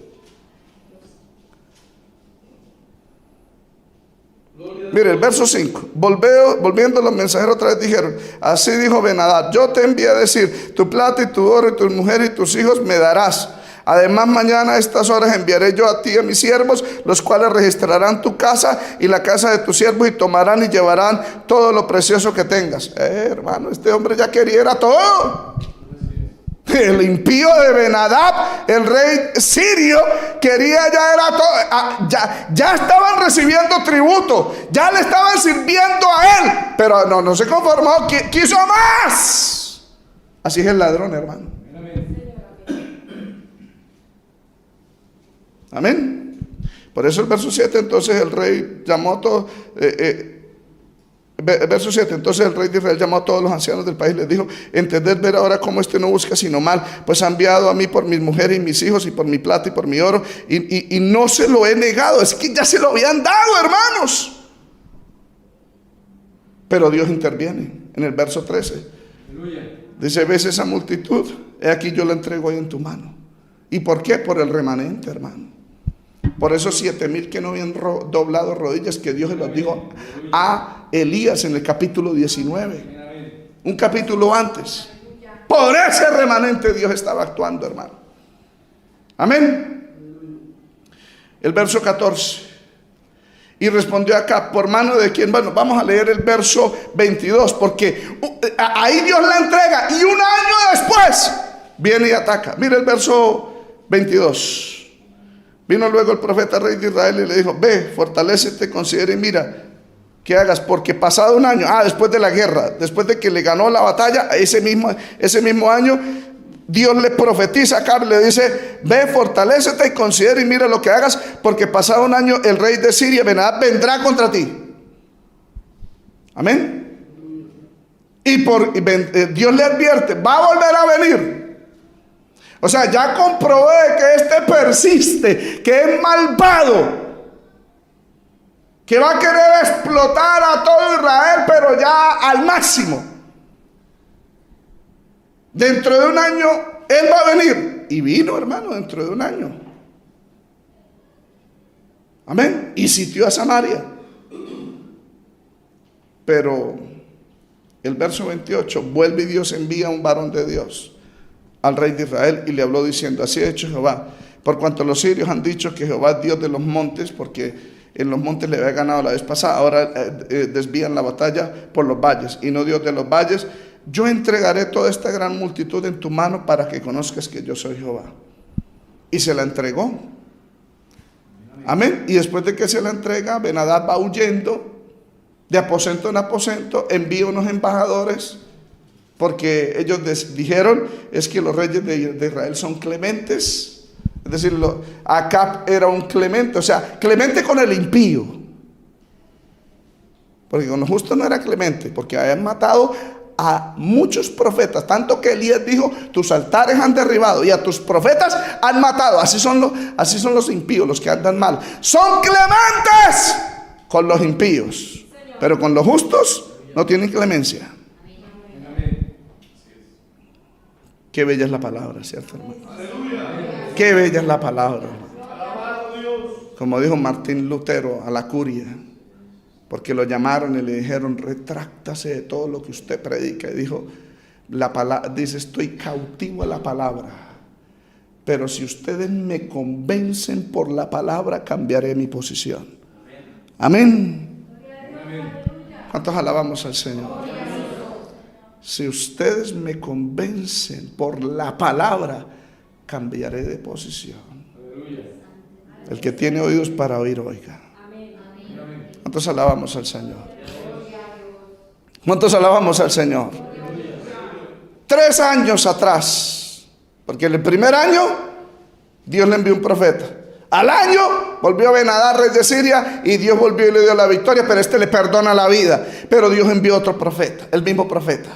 Mire, el verso 5. Volviendo los mensajeros otra vez dijeron: así dijo Ben-Hadad, yo te envié a decir, tu plata y tu oro y tus mujeres y tus hijos me darás. Además, mañana a estas horas enviaré yo a ti a mis siervos, los cuales registrarán tu casa y la casa de tus siervos, y tomarán y llevarán todo lo precioso que tengas. Hermano, este hombre ya quería todo. El impío de Ben-Hadad, el rey sirio, quería ya estaban recibiendo tributo, ya le estaban sirviendo a él, pero no se conformó, quiso más. Así es el ladrón, hermano. Amén. Por eso el verso 7, entonces el rey llamó a todos. Verso 7, entonces el rey de Israel llamó a todos los ancianos del país y les dijo: entended, ver ahora cómo este no busca sino mal, pues ha enviado a mí por mis mujeres y mis hijos, y por mi plata y por mi oro, y no se lo he negado. Es que ya se lo habían dado, hermanos. Pero Dios interviene en el verso 13. Dice: ves esa multitud, he aquí yo la entrego hoy en tu mano. ¿Y por qué? Por el remanente, hermano. Por esos 7,000 que no habían doblado rodillas, que Dios se los dijo a Elías en el capítulo 19, un capítulo antes. Por ese remanente Dios estaba actuando, hermano. Amén. El verso 14. Y respondió Acab: ¿por mano de quién? Bueno, vamos a leer el verso 22, porque ahí Dios la entrega, y un año después viene y ataca. Mira el verso 22. Vino luego el profeta rey de Israel y le dijo: ve, fortalécete, considera y mira qué hagas, porque pasado un año, después de la guerra, después de que le ganó la batalla, ese mismo año, Dios le profetiza a Acab, le dice: ve, fortalécete y considera y mira lo que hagas, porque pasado un año el rey de Siria, Ben-Hadad, vendrá contra ti. Amén. Y Dios le advierte: va a volver a venir. O sea, ya comprobé que este persiste, que es malvado, que va a querer explotar a todo Israel, pero ya al máximo. Dentro de un año él va a venir. Y vino, hermano, dentro de un año. Amén. Y sitió a Samaria. Pero el verso 28, vuelve y Dios envía a un varón de Dios al rey de Israel, y le habló diciendo: así ha hecho Jehová, por cuanto los sirios han dicho que Jehová es Dios de los montes, porque en los montes le había ganado la vez pasada, ahora desvían la batalla por los valles, y no Dios de los valles. Yo entregaré toda esta gran multitud en tu mano para que conozcas que yo soy Jehová. Y se la entregó. Amén. Y después de que se la entrega, Ben-Hadad va huyendo de aposento en aposento, envía unos embajadores, porque ellos dijeron: es que los reyes de Israel son clementes. Es decir, Acab era un clemente, o sea, clemente con el impío. Porque con los justos no era clemente, porque habían matado a muchos profetas, tanto que Elías dijo: tus altares han derribado y a tus profetas han matado. Así son los impíos, los que andan mal. Son clementes con los impíos, pero con los justos no tienen clemencia. Qué bella es la palabra, ¿cierto, hermano? Qué bella es la palabra. Como dijo Martín Lutero a la curia, porque lo llamaron y le dijeron: retráctase de todo lo que usted predica. Y dijo, dice: estoy cautivo a la palabra, pero si ustedes me convencen por la palabra, cambiaré mi posición. Amén. ¿Cuántos alabamos al Señor? Si ustedes me convencen por la palabra, cambiaré de posición. El que tiene oídos para oír, oiga. ¿Cuántos alabamos al Señor? ¿Cuántos alabamos al Señor? 3 años atrás, porque en el primer año Dios le envió un profeta. Al año volvió Ben-Hadad, rey de Siria, y Dios volvió y le dio la victoria, pero le perdona la vida. Pero Dios envió otro profeta, el mismo profeta.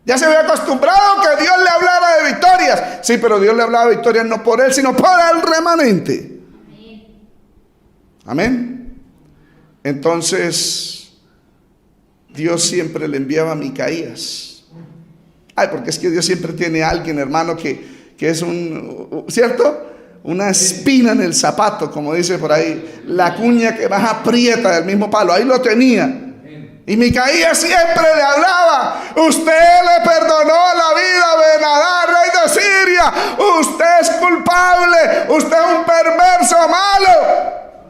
Ya se había acostumbrado que Dios le hablara de victorias. Sí, pero Dios le hablaba de victorias no por él, sino por el remanente. Amén. Entonces Dios siempre le enviaba a Micaías. Porque es que Dios siempre tiene a alguien, hermano, que es ¿cierto? Una espina en el zapato, como dice por ahí. La cuña que más aprieta del mismo palo. Ahí lo tenía. Y Micaías siempre le hablaba: usted le perdonó la vida a Ben-Hadad, rey de Siria. Usted es culpable. Usted es un perverso malo.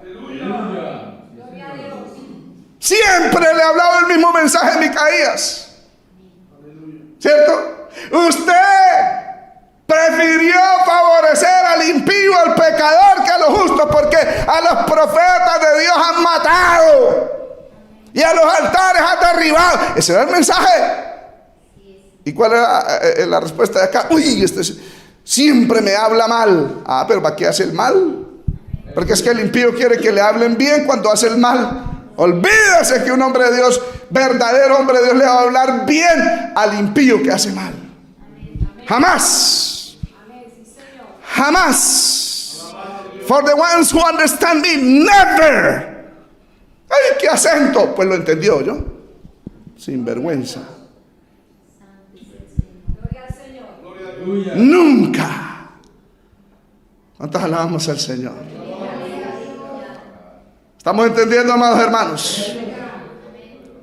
Aleluya. Siempre le hablaba el mismo mensaje a Micaías. ¿Cierto? Usted prefirió favorecer al impío, al pecador, que a los justos, porque a los profetas de Dios han matado y a los altares han derribado. Ese era el mensaje. ¿Y cuál era la respuesta de acá? Uy, siempre me habla mal. Pero ¿para qué hace el mal? Porque es que el impío quiere que le hablen bien cuando hace el mal. Olvídese que un hombre de Dios, verdadero hombre de Dios, le va a hablar bien al impío que hace mal. Jamás. Jamás. For the ones who understand me, never. Ay, ¿qué acento? Pues lo entendió yo. Sin vergüenza. Nunca. ¿Cuántos alabamos al Señor? ¿Estamos entendiendo, amados hermanos?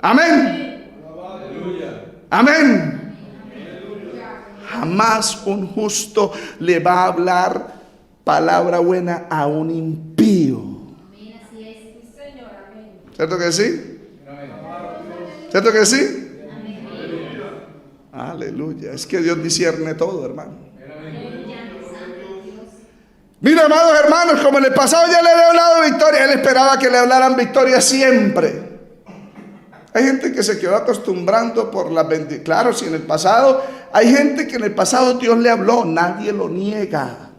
Amén. Amén. Jamás un justo le va a hablar palabra buena a un impío. ¿Cierto que sí? ¿Cierto que sí? Aleluya. Es que Dios discierne todo, hermano. Mira, amados hermanos, como en el pasado ya le había hablado de victoria, él esperaba que le hablaran victoria siempre. Hay gente que se quedó acostumbrando por la bendición. Claro, si en el pasado, hay gente que en el pasado Dios le habló, nadie lo niega.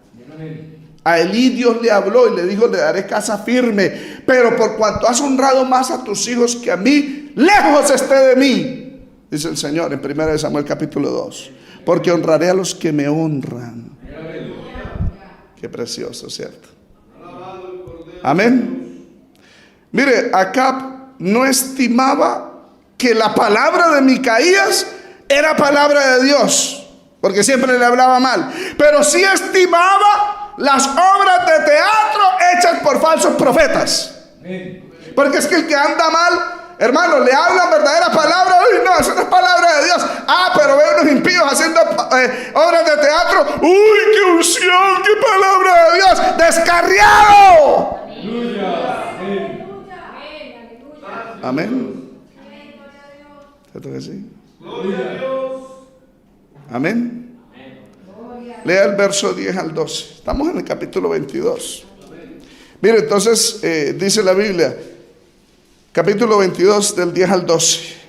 A Elí Dios le habló y le dijo: le daré casa firme, pero por cuanto has honrado más a tus hijos que a mí, lejos esté de mí, dice el Señor en 1 Samuel capítulo 2, porque honraré a los que me honran. Qué precioso, ¿cierto? Amén. Mire, Acab no estimaba que la palabra de Micaías era palabra de Dios, porque siempre le hablaba mal, pero sí estimaba las obras de teatro hechas por falsos profetas. Porque es que el que anda mal, hermano, le hablan verdadera palabra. Uy, no, eso no es palabra de Dios. Pero ve unos impíos haciendo obras de teatro. Uy, qué unción, qué palabra de Dios. Descarriado. Amén. ¿Cierto que sí? Amén. Lea el verso 10 al 12. Estamos en el capítulo 22. Mire, entonces dice la Biblia, capítulo 22 del 10 al 12.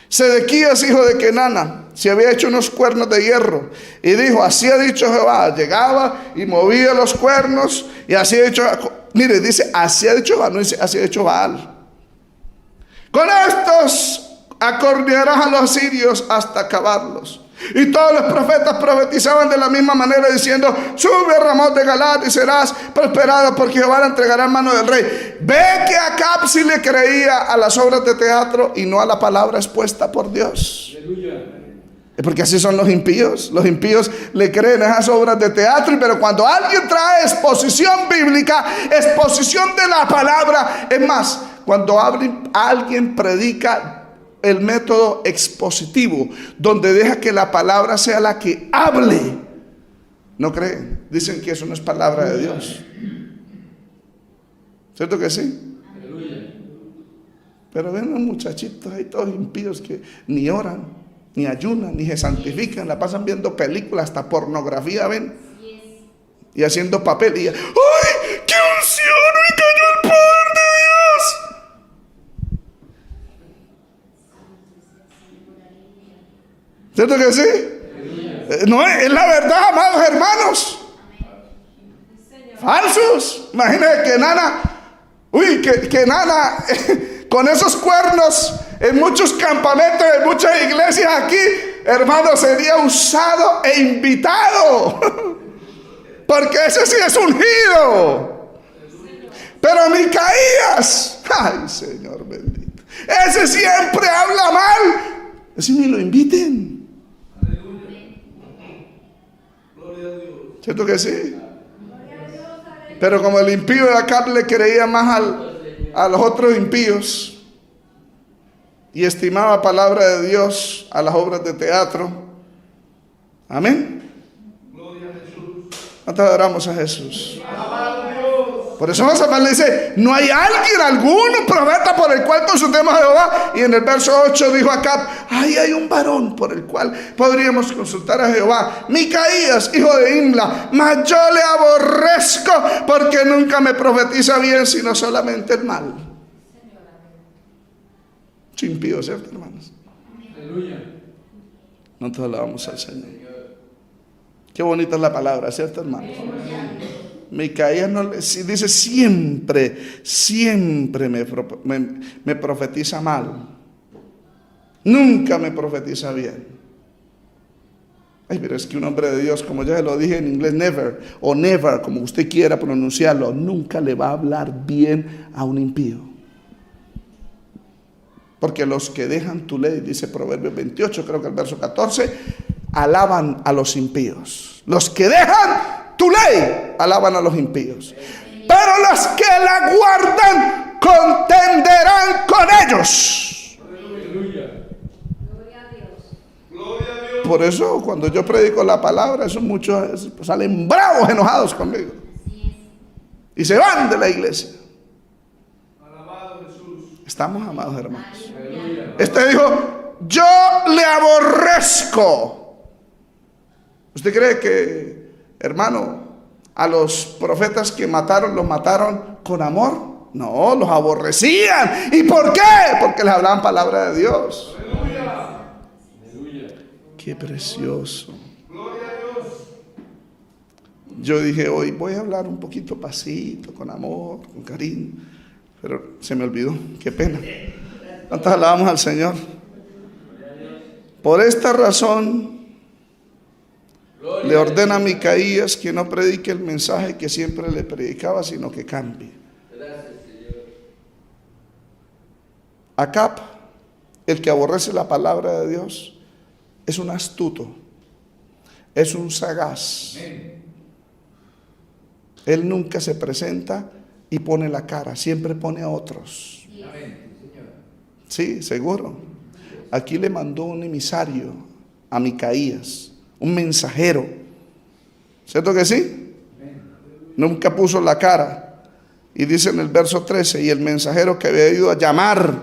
Sedequías, hijo de Kenana, se había hecho unos cuernos de hierro y dijo: así ha dicho Jehová. Llegaba y movía los cuernos y así ha dicho. Mire, dice: así ha dicho Jehová, no dice así ha dicho Baal. Con estos acornearás a los sirios hasta acabarlos. Y todos los profetas profetizaban de la misma manera, diciendo: sube a Ramot de Galad y serás prosperado, porque Jehová la entregará en mano del rey. Ve que Acab sí le creía a las obras de teatro y no a la palabra expuesta por Dios. Aleluya. Porque así son los impíos. Los impíos le creen a esas obras de teatro, pero cuando alguien trae exposición bíblica, exposición de la palabra, es más, cuando alguien predica el método expositivo, donde deja que la palabra sea la que hable, no creen, dicen que eso no es palabra de Dios. ¿Cierto que sí? Aleluya. Pero ven los muchachitos ahí todos impíos que ni oran, ni ayunan, ni se santifican, la pasan viendo películas, hasta pornografía ven, y haciendo papel, y ¡ay! ¡Qué unción! ¡Me cayó el poder de Dios! ¿Cierto que sí? No es la verdad, amados hermanos. Falsos. Imagínate que Nana, que Nana con esos cuernos en muchos campamentos, en muchas iglesias aquí, hermano, sería usado e invitado. Porque ese sí es ungido. Pero Micaías, ay Señor bendito, ese siempre habla mal. Ese ni lo inviten. ¿Cierto que sí? Pero como el impío de Acab le creía más a los otros impíos y estimaba palabra de Dios a las obras de teatro. Amén. ¿Cuántos adoramos a Jesús? Por eso Josafat le dice: no hay alguien, alguno profeta por el cual consultemos a Jehová. Y en el verso 8 dijo Acab: ahí hay un varón por el cual podríamos consultar a Jehová, Micaías, hijo de Imla, mas yo le aborrezco, porque nunca me profetiza bien, sino solamente el mal. Impío, ¿cierto, hermanos? Aleluya. Nosotros alabamos al Señor. Qué bonita es la palabra, ¿cierto, hermanos? Micaías no dice: siempre me profetiza mal, nunca me profetiza bien. Ay, pero es que un hombre de Dios, como ya lo dije en inglés, never, o never, como usted quiera pronunciarlo, nunca le va a hablar bien a un impío. Porque los que dejan tu ley, dice Proverbios 28, creo que el verso 14, alaban a los impíos. Los que dejan tu ley alaban a los impíos, pero los que la guardan contenderán con ellos. Aleluya. Gloria a Dios. Gloria a Dios. Por eso cuando yo predico la palabra, eso muchos salen bravos, enojados conmigo y se van de la iglesia. Alabado Jesús. Estamos, amados hermanos. Aleluya. Este dijo: yo le aborrezco. ¿Usted cree que, hermano, a los profetas que mataron, los mataron con amor? No, los aborrecían. ¿Y por qué? Porque les hablaban palabra de Dios. Aleluya. Aleluya. Qué precioso. Gloria a Dios. Yo dije: hoy voy a hablar un poquito pasito, con amor, con cariño, pero se me olvidó. Qué pena. ¿Cuántos alabamos al Señor? Por esta razón le ordena a Micaías que no predique el mensaje que siempre le predicaba, sino que cambie. Acab, el que aborrece la palabra de Dios, es un astuto, es un sagaz. Él nunca se presenta y pone la cara, siempre pone a otros. Sí, seguro. Aquí le mandó un emisario a Micaías, un mensajero. ¿Cierto que sí? Nunca puso la cara. Y dice en el verso 13: y el mensajero que había ido a llamar,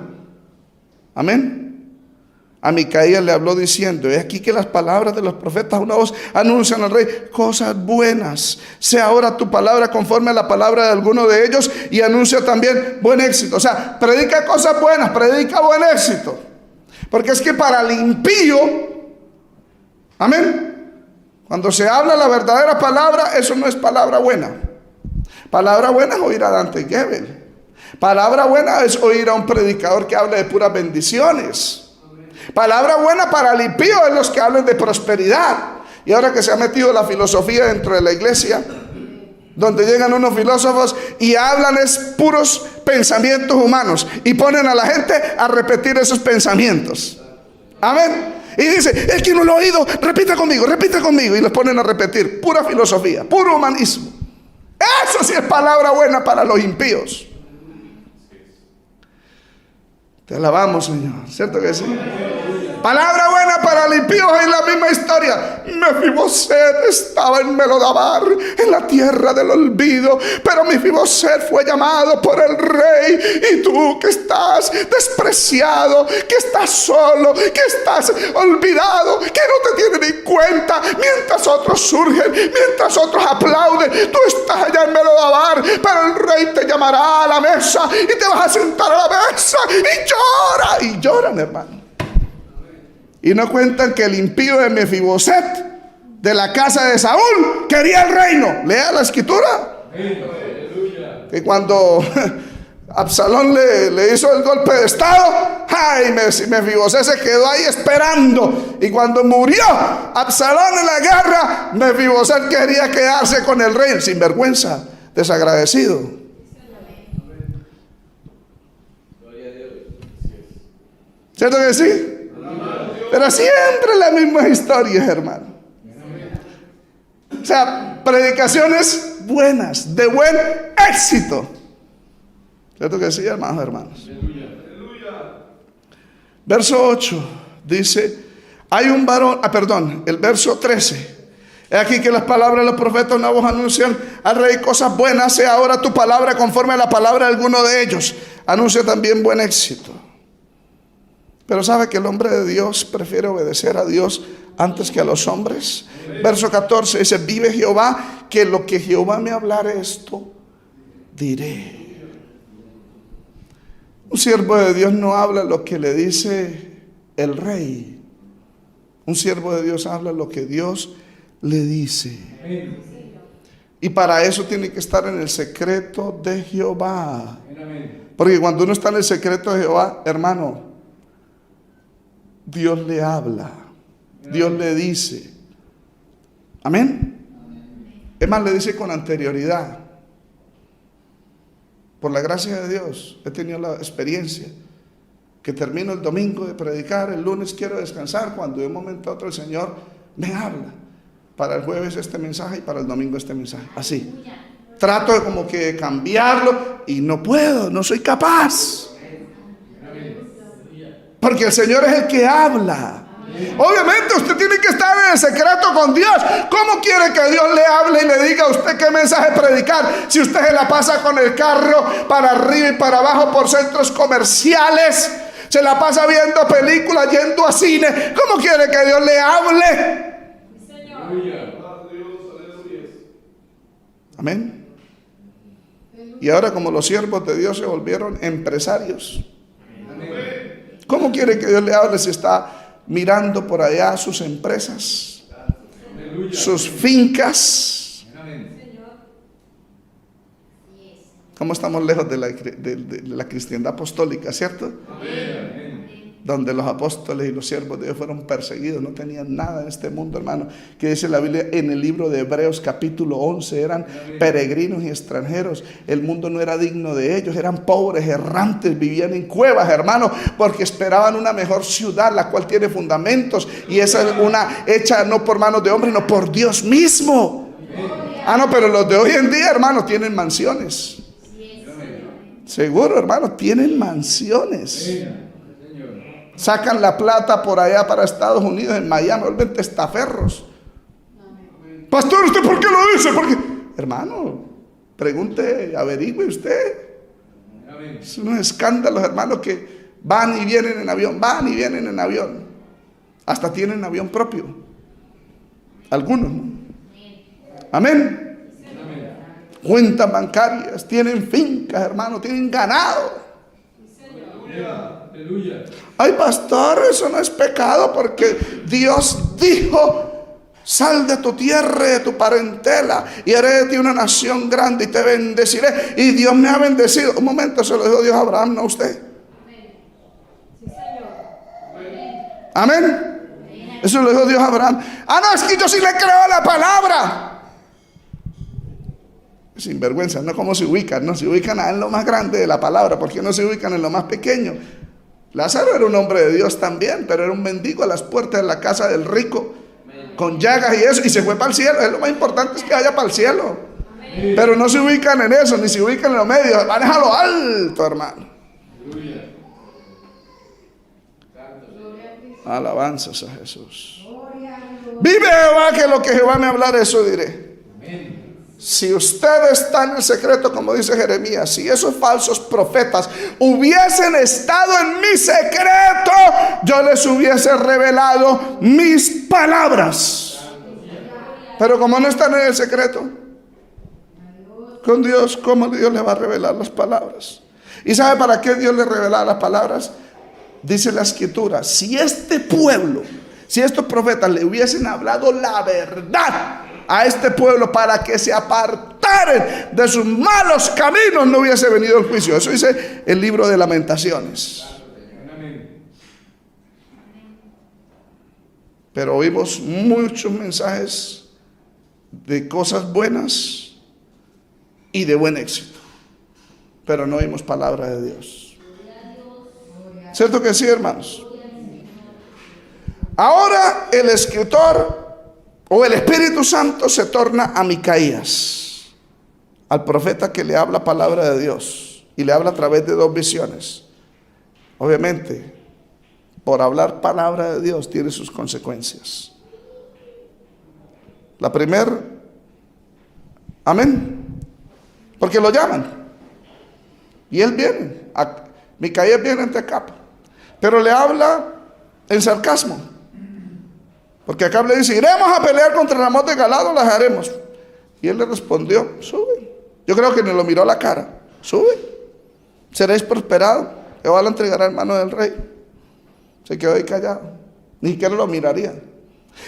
amén, a Micaías le habló diciendo: he aquí que las palabras de los profetas a una voz anuncian al rey cosas buenas. Sea ahora tu palabra conforme a la palabra de alguno de ellos, y anuncia también buen éxito. O sea, predica cosas buenas, predica buen éxito. Porque es que para el impío, amén, cuando se habla la verdadera palabra, eso no es palabra buena. Palabra buena es oír a Dante Gebel. Palabra buena es oír a un predicador que hable de puras bendiciones. Palabra buena para el impío es los que hablen de prosperidad. Y ahora que se ha metido la filosofía dentro de la iglesia, donde llegan unos filósofos y hablan es puros pensamientos humanos y ponen a la gente a repetir esos pensamientos. Amén. Y dice, el que no lo ha oído, repita conmigo, y los ponen a repetir pura filosofía, puro humanismo. Eso sí es palabra buena para los impíos. Te alabamos, Señor, ¿cierto que sí? Palabra buena para el impío es la misma historia. Mefiboset estaba en Melodabar, en la tierra del olvido, pero Mefiboset fue llamado por el rey. Y tú que estás despreciado, que estás solo, que estás olvidado, que no te tienen en cuenta, mientras otros surgen, mientras otros aplauden, tú estás allá en Melodabar, pero el rey te llamará a la mesa y te vas a sentar a la mesa y lloran, hermano. Y no cuentan que el impío de Mefiboset, de la casa de Saúl, quería el reino. Lea la escritura. Y cuando Absalón le hizo el golpe de estado, ay, Mefiboset se quedó ahí esperando. Y cuando murió Absalón en la guerra, Mefiboset quería quedarse con el rey, sin vergüenza, desagradecido. ¿Cierto que sí? Pero siempre las mismas historias, hermano. O sea, predicaciones buenas, de buen éxito. ¿Cierto que sí, hermanos? Verso 8 dice, hay un varón, el verso 13. He aquí que las palabras de los profetas una voz anuncian al rey cosas buenas, sea ahora tu palabra conforme a la palabra de alguno de ellos. Anuncia también buen éxito. Pero ¿sabe que el hombre de Dios prefiere obedecer a Dios antes que a los hombres? Verso 14 dice, vive Jehová, que lo que Jehová me hablare esto, diré. Un siervo de Dios no habla lo que le dice el rey. Un siervo de Dios habla lo que Dios le dice. Y para eso tiene que estar en el secreto de Jehová. Porque cuando uno está en el secreto de Jehová, hermano, Dios le habla, Dios le dice. Amén. Es más, le dice con anterioridad. Por la gracia de Dios he tenido la experiencia que termino el domingo de predicar, el lunes quiero descansar, cuando de un momento a otro el Señor me habla. Para el jueves este mensaje y para el domingo este mensaje. Así. Trato de como que cambiarlo y no puedo, no soy capaz. Porque el Señor es el que habla. Obviamente usted tiene que estar en el secreto con Dios. ¿Cómo quiere que Dios le hable y le diga a usted qué mensaje predicar si usted se la pasa con el carro para arriba y para abajo por centros comerciales? Se la pasa viendo películas, yendo a cine. ¿Cómo quiere que Dios le hable? Amén. Y ahora, como los siervos de Dios se volvieron empresarios, ¿cómo quiere que Dios le hable si está mirando por allá sus empresas, sus fincas? ¿Cómo estamos lejos de la cristiandad apostólica, cierto? Donde los apóstoles y los siervos de Dios fueron perseguidos, no tenían nada en este mundo, hermano. Que dice la Biblia en el libro de Hebreos capítulo 11, eran peregrinos y extranjeros. El mundo no era digno de ellos, eran pobres, errantes, vivían en cuevas, hermano, porque esperaban una mejor ciudad, la cual tiene fundamentos. Y esa es una hecha no por manos de hombres, sino por Dios mismo. Ah, no, pero los de hoy en día, hermano, tienen mansiones. Seguro, hermano, tienen mansiones. Sacan la plata por allá para Estados Unidos, en Miami, vuelven testaferros. Pastor, ¿usted por qué lo dice? Porque, hermano, pregunte, averigüe usted. Es unos escándalos, hermano, que van y vienen en avión, hasta tienen avión propio. Algunos, ¿no? Amén. Cuentas bancarias, tienen fincas, hermano, tienen ganado. Ay, pastor, eso no es pecado porque Dios dijo. Sal de tu tierra y de tu parentela y haré de ti una nación grande y te bendeciré. Y Dios me ha bendecido. Un momento, se lo dijo Dios a Abraham, no a usted. Sí, Señor. Amén. Eso lo dijo Dios a Abraham. No, es que yo sí le creo a la palabra. Sinvergüenza, no como se ubican, no se ubican en lo más grande de la palabra. ¿Por qué no se ubican en lo más pequeño? Lázaro era un hombre de Dios también, pero era un mendigo a las puertas de la casa del rico, con llagas y eso, y se fue para el cielo. Es lo más importante, es que vaya para el cielo. Pero no se ubican en eso, ni se ubican en lo medio. Maneja lo alto, hermano. Alabanzas a Jesús. Vive Jehová, que lo que Jehová me hablara, eso diré. Si usted está en el secreto, como dice Jeremías, si esos falsos profetas hubiesen estado en mi secreto, yo les hubiese revelado mis palabras. Pero como no están en el secreto con Dios, ¿cómo Dios le va a revelar las palabras? ¿Y sabe para qué Dios le revela las palabras? Dice la Escritura, si este pueblo, si estos profetas le hubiesen hablado la verdad a este pueblo para que se apartaren de sus malos caminos, no hubiese venido el juicio. Eso dice el libro de Lamentaciones. Pero oímos muchos mensajes de cosas buenas y de buen éxito, pero no oímos palabra de Dios. ¿Cierto que sí, hermanos? Ahora el escritor o el Espíritu Santo se torna a Micaías, al profeta que le habla palabra de Dios, y le habla a través de dos visiones. Obviamente, por hablar palabra de Dios tiene sus consecuencias. La primera, amén, porque lo llaman y él viene, Micaías viene ante Acab, pero le habla en sarcasmo. Porque Acab le dice, iremos a pelear contra Ramot de Galad, las haremos. Y él le respondió, sube. Yo creo que ni lo miró a la cara. Sube, seréis prosperados. Jehová lo entregará en mano del rey. Se quedó ahí callado, ni siquiera lo miraría.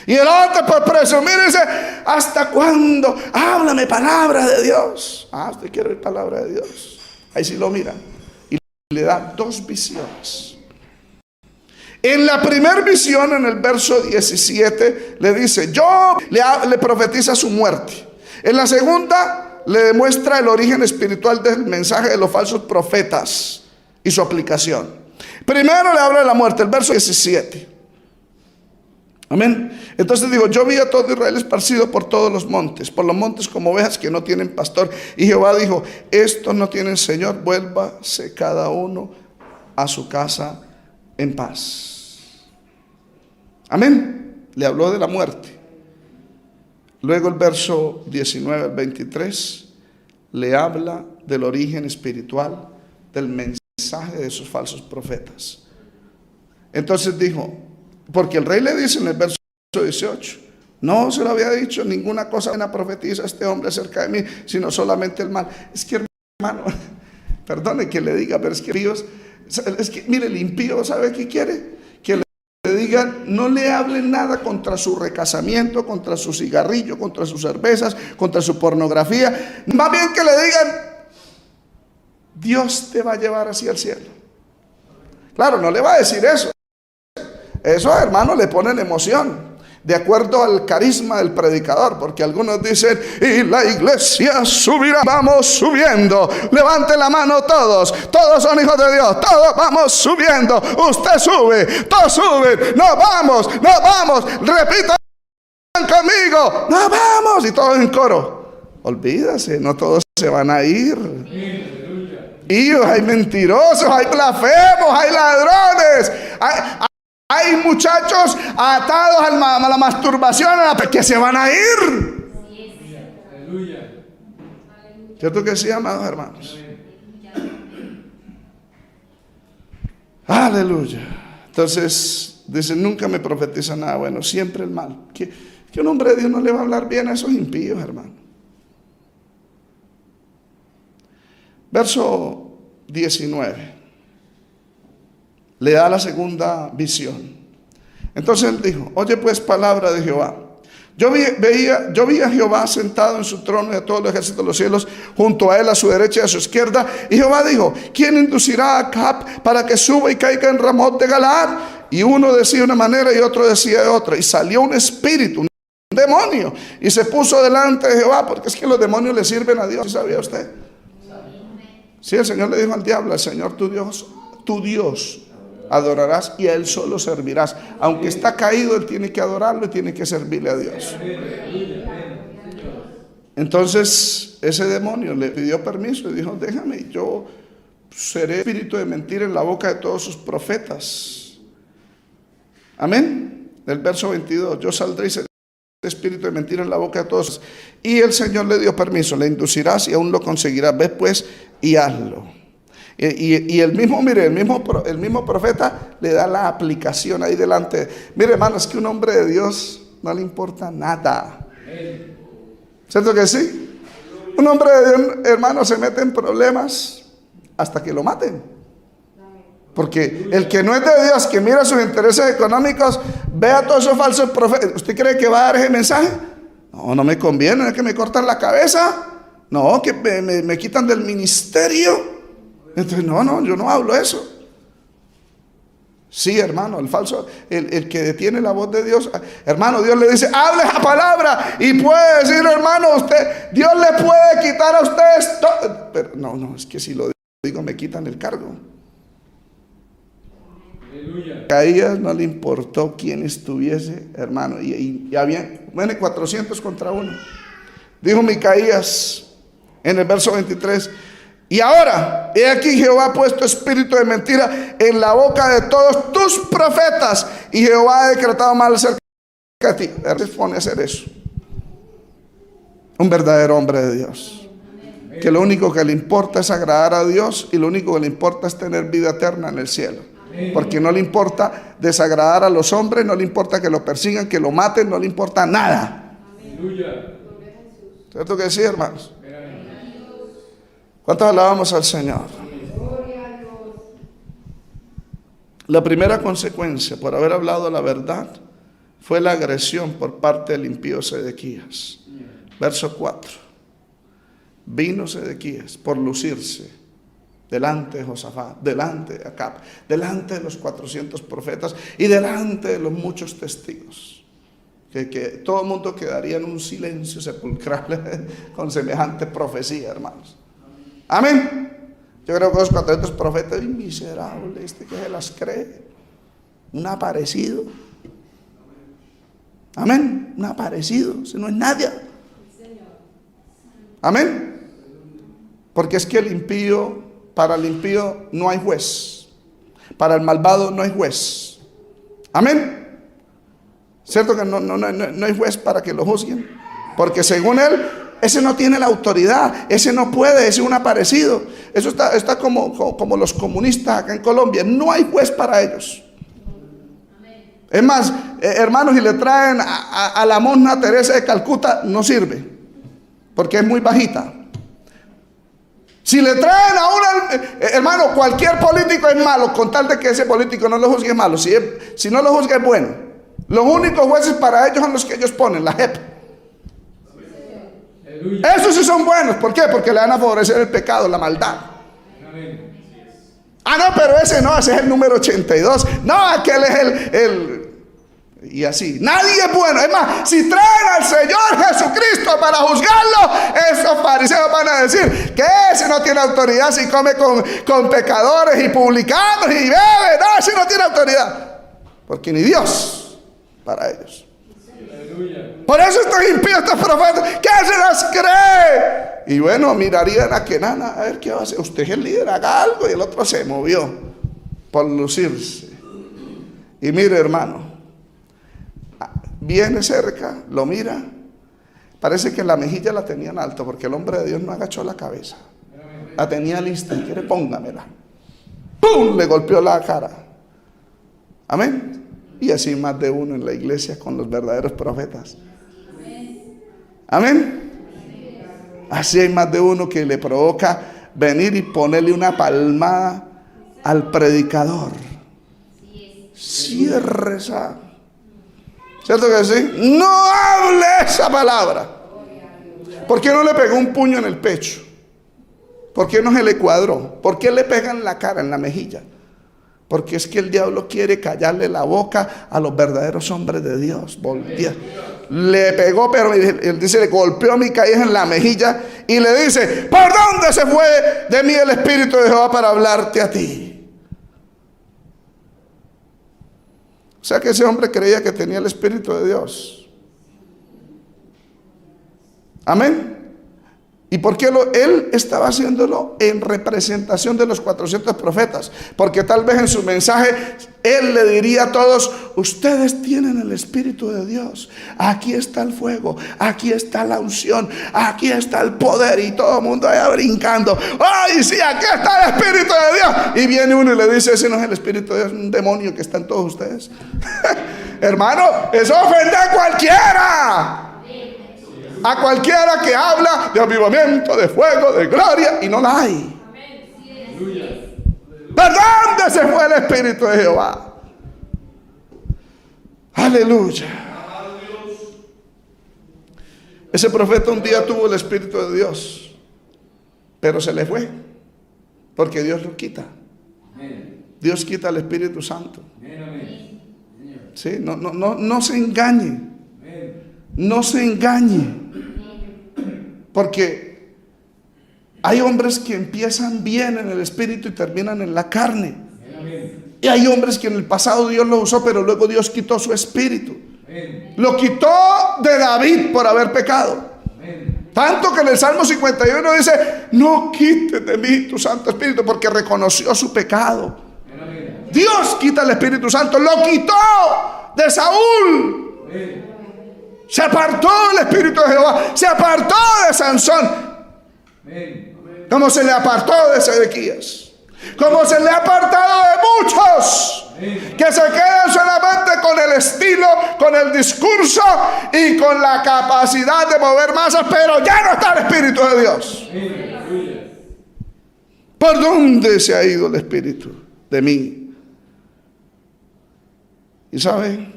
Y el otro, por presumir, dice, ¿hasta cuándo? Háblame palabra de Dios. Usted quiere oír palabra de Dios. Ahí sí lo mira y le da dos visiones. En la primera visión, en el verso 17, le dice, yo le profetiza su muerte. En la segunda, le demuestra el origen espiritual del mensaje de los falsos profetas y su aplicación. Primero le habla de la muerte, el verso 17. Amén. Entonces digo, yo vi a todo Israel esparcido por todos los montes como ovejas que no tienen pastor. Y Jehová dijo, estos no tienen Señor, vuélvase cada uno a su casa en paz. Amén. Le habló de la muerte. Luego el verso 19 al 23 le habla del origen espiritual del mensaje de esos falsos profetas. Entonces dijo, porque el rey le dice en el verso 18, no se lo había dicho, ninguna cosa buena profetiza este hombre acerca de mí, sino solamente el mal. Es que, hermano, perdone que le diga, pero es que Dios, es que mire, el impío, ¿sabe qué quiere? Que le digan, no le hablen nada contra su recasamiento, contra su cigarrillo, contra sus cervezas, contra su pornografía. Más bien que le digan, Dios te va a llevar hacia el cielo. Claro, no le va a decir eso. Eso, hermano, le ponen emoción, de acuerdo al carisma del predicador, porque algunos dicen, y la iglesia subirá, vamos subiendo, levante la mano todos son hijos de Dios, todos vamos subiendo, usted sube, todos suben, nos vamos, repitan conmigo, nos vamos, y todos en coro. Olvídase, no todos se van a ir. Y hay mentirosos, hay blasfemos, hay ladrones, hay muchachos atados a la masturbación, que se van a ir. Aleluya. ¿Cierto que sí, amados hermanos? Aleluya. Entonces, dice, nunca me profetiza nada bueno, siempre el mal. Que un hombre de Dios no le va a hablar bien a esos impíos, hermano. Verso 19. Le da la segunda visión. Entonces él dijo, oye pues palabra de Jehová, Yo vi a Jehová sentado en su trono y a todo el ejército de los cielos, junto a él a su derecha y a su izquierda. Y Jehová dijo: ¿quién inducirá a Acab para que suba y caiga en Ramot de Galaad? Y uno decía de una manera y otro decía de otra. Y salió un espíritu, un demonio, y se puso delante de Jehová, porque es que los demonios le sirven a Dios. ¿Sabía usted? Sí, el Señor le dijo al diablo: al Señor tu Dios adorarás y a Él solo servirás. Aunque está caído, Él tiene que adorarlo y tiene que servirle a Dios. Entonces ese demonio le pidió permiso y dijo: déjame, yo seré espíritu de mentira en la boca de todos sus profetas. Amén. Del verso 22: yo saldré y seré espíritu de mentira en la boca de todos. Y el Señor le dio permiso: le inducirás y aún lo conseguirás. Ve pues y hazlo. Y el mismo profeta le da la aplicación ahí delante. Mire, hermano, es que un hombre de Dios no le importa nada. ¿Cierto que sí? Un hombre de Dios, hermano, se mete en problemas hasta que lo maten. Porque el que no es de Dios, que mira sus intereses económicos, ve a todos esos falsos profetas. ¿Usted cree que va a dar ese mensaje? No, no me conviene, es que me cortan la cabeza. No, que me quitan del ministerio. Entonces, no, yo no hablo eso. Sí, hermano, el que detiene la voz de Dios, hermano, Dios le dice: hable esa palabra, y puede decir, hermano, Dios le puede quitar a ustedes todo. Pero no, es que si lo digo me quitan el cargo. Aleluya. Caías no le importó quién estuviese, hermano, y había 400 contra 1. Dijo Micaías en el verso 23: y ahora, he aquí, Jehová ha puesto espíritu de mentira en la boca de todos tus profetas, y Jehová ha decretado mal acerca de ti. Él se pone a hacer eso. Un verdadero hombre de Dios, que lo único que le importa es agradar a Dios, y lo único que le importa es tener vida eterna en el cielo. Porque no le importa desagradar a los hombres, no le importa que lo persigan, que lo maten, no le importa nada. ¿Cierto que sí, hermanos? ¿Cuántos alabamos al Señor? La primera consecuencia por haber hablado la verdad fue la agresión por parte del impío Sedequías. Verso 4: vino Sedequías por lucirse delante de Josafat, delante de Acab, delante de los 400 profetas y delante de los muchos testigos. Que todo el mundo quedaría en un silencio sepulcral con semejante profecía, hermanos. Amén. Yo creo que los 400 profetas, miserables, que se las cree, un aparecido. Amén. Un aparecido, si no es nadie. Amén. Porque es que para el impío no hay juez, para el malvado no hay juez. Amén. ¿Cierto que no hay juez para que lo juzguen? Porque según él, ese no tiene la autoridad, ese no puede, ese es un aparecido. Eso está como los comunistas acá en Colombia. No hay juez para ellos. Es más, hermanos, si le traen a la monja Teresa de Calcuta, no sirve, porque es muy bajita. Si le traen a una, hermano, cualquier político es malo, con tal de que ese político no lo juzgue malo. Si no lo juzga es bueno. Los únicos jueces para ellos son los que ellos ponen, la JEP. Esos sí son buenos. ¿Por qué? Porque le van a favorecer el pecado, la maldad. Ah, no, pero ese es el número 82. No, aquel es y así. Nadie es bueno. Es más, si traen al Señor Jesucristo para juzgarlo, esos fariseos van a decir que ese no tiene autoridad si come con pecadores y publicanos y bebe. No, ese no tiene autoridad. Porque ni Dios para ellos. Por eso estos impíos, estos profetas, ¿qué se las cree? Y bueno, mirarían a Kenana, a ver qué va a hacer. Usted es el líder, haga algo. Y el otro se movió por lucirse. Y mire, hermano, viene cerca, lo mira. Parece que la mejilla la tenía en alto, porque el hombre de Dios no agachó la cabeza. La tenía lista. ¿Quiere? Póngamela. ¡Pum! Le golpeó la cara. Amén. Y así más de uno en la iglesia con los verdaderos profetas. Amén. Así hay más de uno que le provoca venir y ponerle una palmada al predicador. Cierre esa. ¿Cierto que sí? No hable esa palabra. ¿Por qué no le pegó un puño en el pecho? ¿Por qué no se le cuadró? ¿Por qué le pega en la cara, en la mejilla? Porque es que el diablo quiere callarle la boca a los verdaderos hombres de Dios. Voltea. Le pegó, pero él dice, le golpeó a Micaías en la mejilla y le dice: ¿por dónde se fue de mí el Espíritu de Jehová para hablarte a ti? O sea que ese hombre creía que tenía el Espíritu de Dios. Amén. ¿Y por qué él estaba haciéndolo en representación de los 400 profetas? Porque tal vez en su mensaje él le diría a todos: ustedes tienen el Espíritu de Dios. Aquí está el fuego, aquí está la unción, aquí está el poder. Y todo el mundo allá brincando: ¡ay, sí, aquí está el Espíritu de Dios! Y viene uno y le dice: ese no es el Espíritu de Dios, es un demonio que está en todos ustedes. Hermano, eso ofende a cualquiera. A cualquiera que habla de avivamiento, de fuego, de gloria, y no la hay. ¿De dónde se fue el Espíritu de Jehová? Aleluya. Ese profeta un día tuvo el Espíritu de Dios, pero se le fue, porque Dios lo quita. Dios quita el Espíritu Santo. ¿Sí? No se engañe. No se engañe. Porque hay hombres que empiezan bien en el espíritu y terminan en la carne. Y hay hombres que en el pasado Dios los usó, pero luego Dios quitó su espíritu. Lo quitó de David por haber pecado. Tanto que en el Salmo 51 dice: no quites de mí tu Santo Espíritu, porque reconoció su pecado. Dios quita el Espíritu Santo. Lo quitó de Saúl. Se apartó el Espíritu de Jehová. Se apartó de Sansón. Como se le apartó de Sedequías. Como se le ha apartado de muchos que se quedan solamente con el estilo, con el discurso y con la capacidad de mover masas, pero ya no está el Espíritu de Dios. ¿Por dónde se ha ido el Espíritu de mí? ¿Y sabe?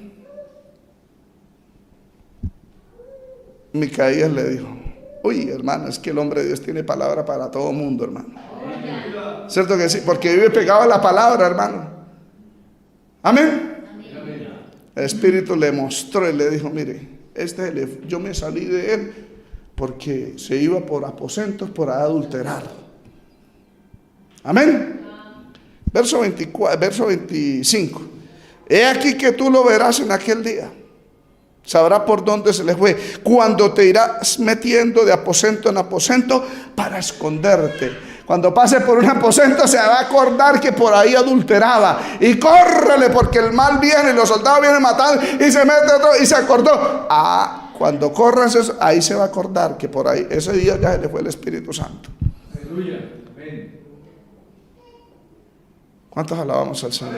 Micaías le dijo: uy, hermano, es que el hombre de Dios tiene palabra para todo mundo, hermano. ¿Cierto que sí? Porque vive pegado a la palabra, hermano. Amén. El Espíritu le mostró y le dijo: mire, yo me salí de él porque se iba por aposentos por adulterar. Amén. Verso 25. He aquí que tú lo verás en aquel día. Sabrá por dónde se le fue, cuando te irás metiendo de aposento en aposento para esconderte. Cuando pase por un aposento se va a acordar que por ahí adulteraba. Y córrele, porque el mal viene y los soldados vienen matando, y se mete otro y se acordó. Cuando corras eso, ahí se va a acordar que por ahí, ese día ya se le fue el Espíritu Santo. Aleluya. Amén. ¿Cuántos alabamos al Señor?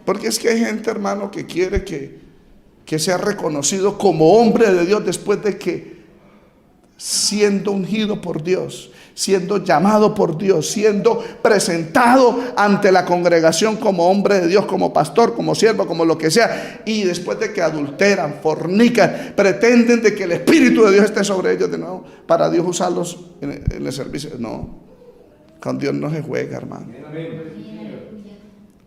Porque es que hay gente, hermano, que quiere que sea reconocido como hombre de Dios después de que, siendo ungido por Dios, siendo llamado por Dios, siendo presentado ante la congregación como hombre de Dios, como pastor, como siervo, como lo que sea, y después de que adulteran, fornican, pretenden de que el Espíritu de Dios esté sobre ellos de nuevo para Dios usarlos en el servicio. No, con Dios no se juega, hermano.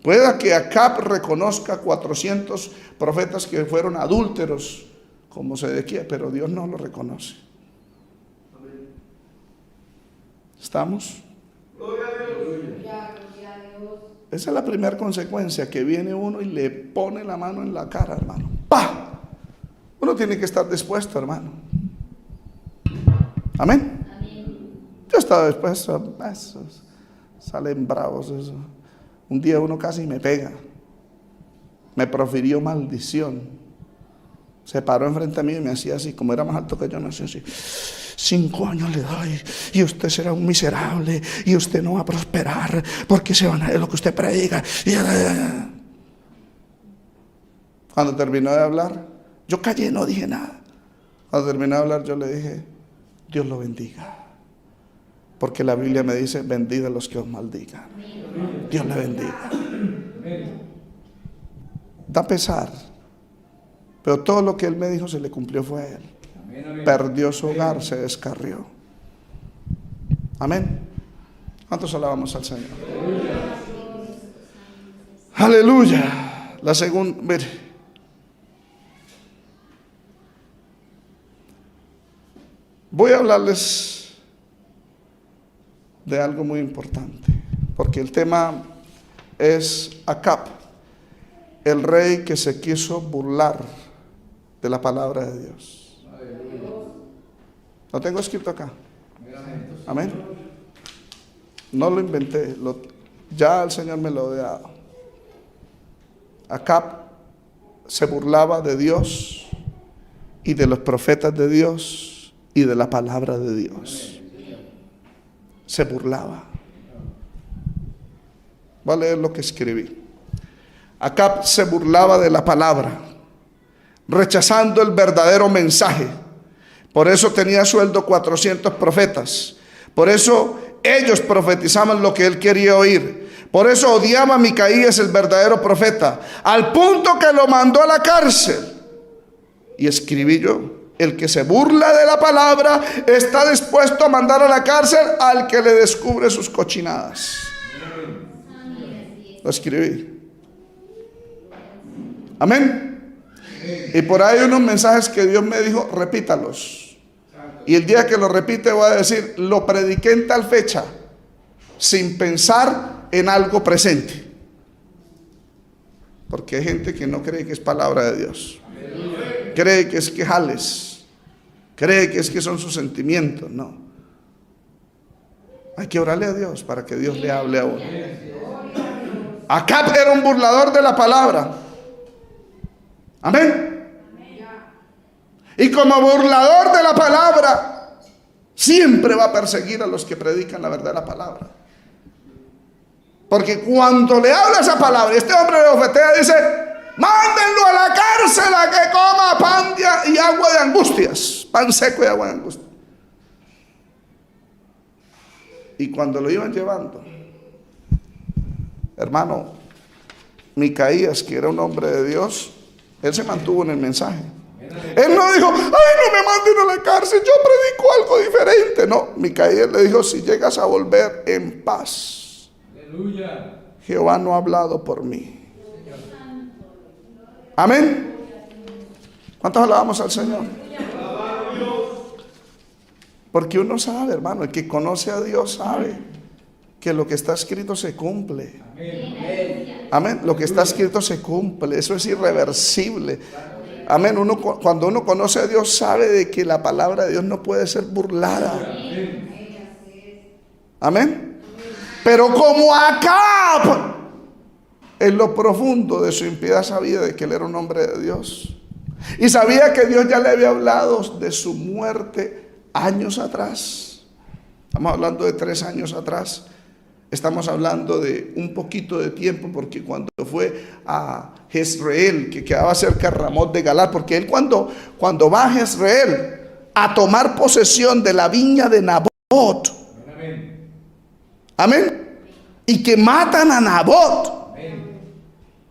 Pueda que Acab reconozca 400 profetas que fueron adúlteros como Sedequías, pero Dios no lo reconoce. ¿Estamos? Esa es la primera consecuencia, que viene uno y le pone la mano en la cara, hermano. ¡Pah! Uno tiene que estar dispuesto, hermano. Amén. Yo estaba dispuesto. Esos salen bravos eso. Un día uno casi me pega. Me profirió maldición. Se paró enfrente a mí y me hacía así, como era más alto que yo, me hacía así: 5 años le doy y usted será un miserable y usted no va a prosperar porque se van a ver lo que usted predica. Cuando terminó de hablar, yo callé, no dije nada. Cuando terminó de hablar, yo le dije: Dios lo bendiga. Porque la Biblia me dice: bendid a los que os maldigan. Dios le bendiga. Da pesar, Pero todo lo que él me dijo se le cumplió fue a él. Amén, amén. Perdió su hogar, se descarrió. Amén. ¿Cuántos alabamos al Señor? Aleluya. La segunda, mire. Voy a hablarles de algo muy importante, porque el tema es Acab, el rey que se quiso burlar de la palabra de Dios. Lo tengo escrito acá. Amén. No lo inventé, ya el Señor me lo había dado. Acab se burlaba de Dios y de los profetas de Dios y de la palabra de Dios. Se burlaba. Voy a leer lo que escribí. Acab se burlaba de la palabra, rechazando el verdadero mensaje. Por eso tenía sueldo 400 profetas. Por eso ellos profetizaban lo que él quería oír. Por eso odiaba a Micaías, el verdadero profeta, al punto que lo mandó a la cárcel. Y escribí yo: el que se burla de la palabra está dispuesto a mandar a la cárcel al que le descubre sus cochinadas. Lo escribí. Amén. Y por ahí hay unos mensajes que Dios me dijo: repítalos. Y el día que lo repite voy a decir: lo prediqué en tal fecha, sin pensar en algo presente. Porque hay gente que no cree que es palabra de Dios. Cree que es quejales. Cree que es que son sus sentimientos. No. Hay que orarle a Dios para que Dios le hable a uno. Acab era un burlador de la palabra. Amén. Y como burlador de la palabra, siempre va a perseguir a los que predican la verdad de la palabra. Porque cuando le habla esa palabra, este hombre le ofetea, dice: mándenlo a la cárcel a que coma pan y agua de angustias. Pan seco y agua de angustias. Y cuando lo iban llevando, hermano, Micaías, que era un hombre de Dios, él se mantuvo en el mensaje. Él no dijo: ay, no me manden a la cárcel, yo predico algo diferente. No, Micaías le dijo: si llegas a volver en paz, Aleluya. Jehová no ha hablado por mí. Amén. ¿Cuántos alabamos al Señor? Porque uno sabe, hermano, el que conoce a Dios sabe que lo que está escrito se cumple. Amén. Lo que está escrito se cumple. Eso es irreversible. Amén. Cuando uno conoce a Dios sabe de que la palabra de Dios no puede ser burlada. Amén. Pero como Acab, en lo profundo de su impiedad, sabía de que él era un hombre de Dios. Y sabía que Dios ya le había hablado de su muerte años atrás. Estamos hablando de 3 años atrás. Estamos hablando de un poquito de tiempo, porque cuando fue a Jezreel, que quedaba cerca de Ramot de Galat, porque él cuando va a Jezreel a tomar posesión de la viña de Nabot, amén, y que matan a Nabot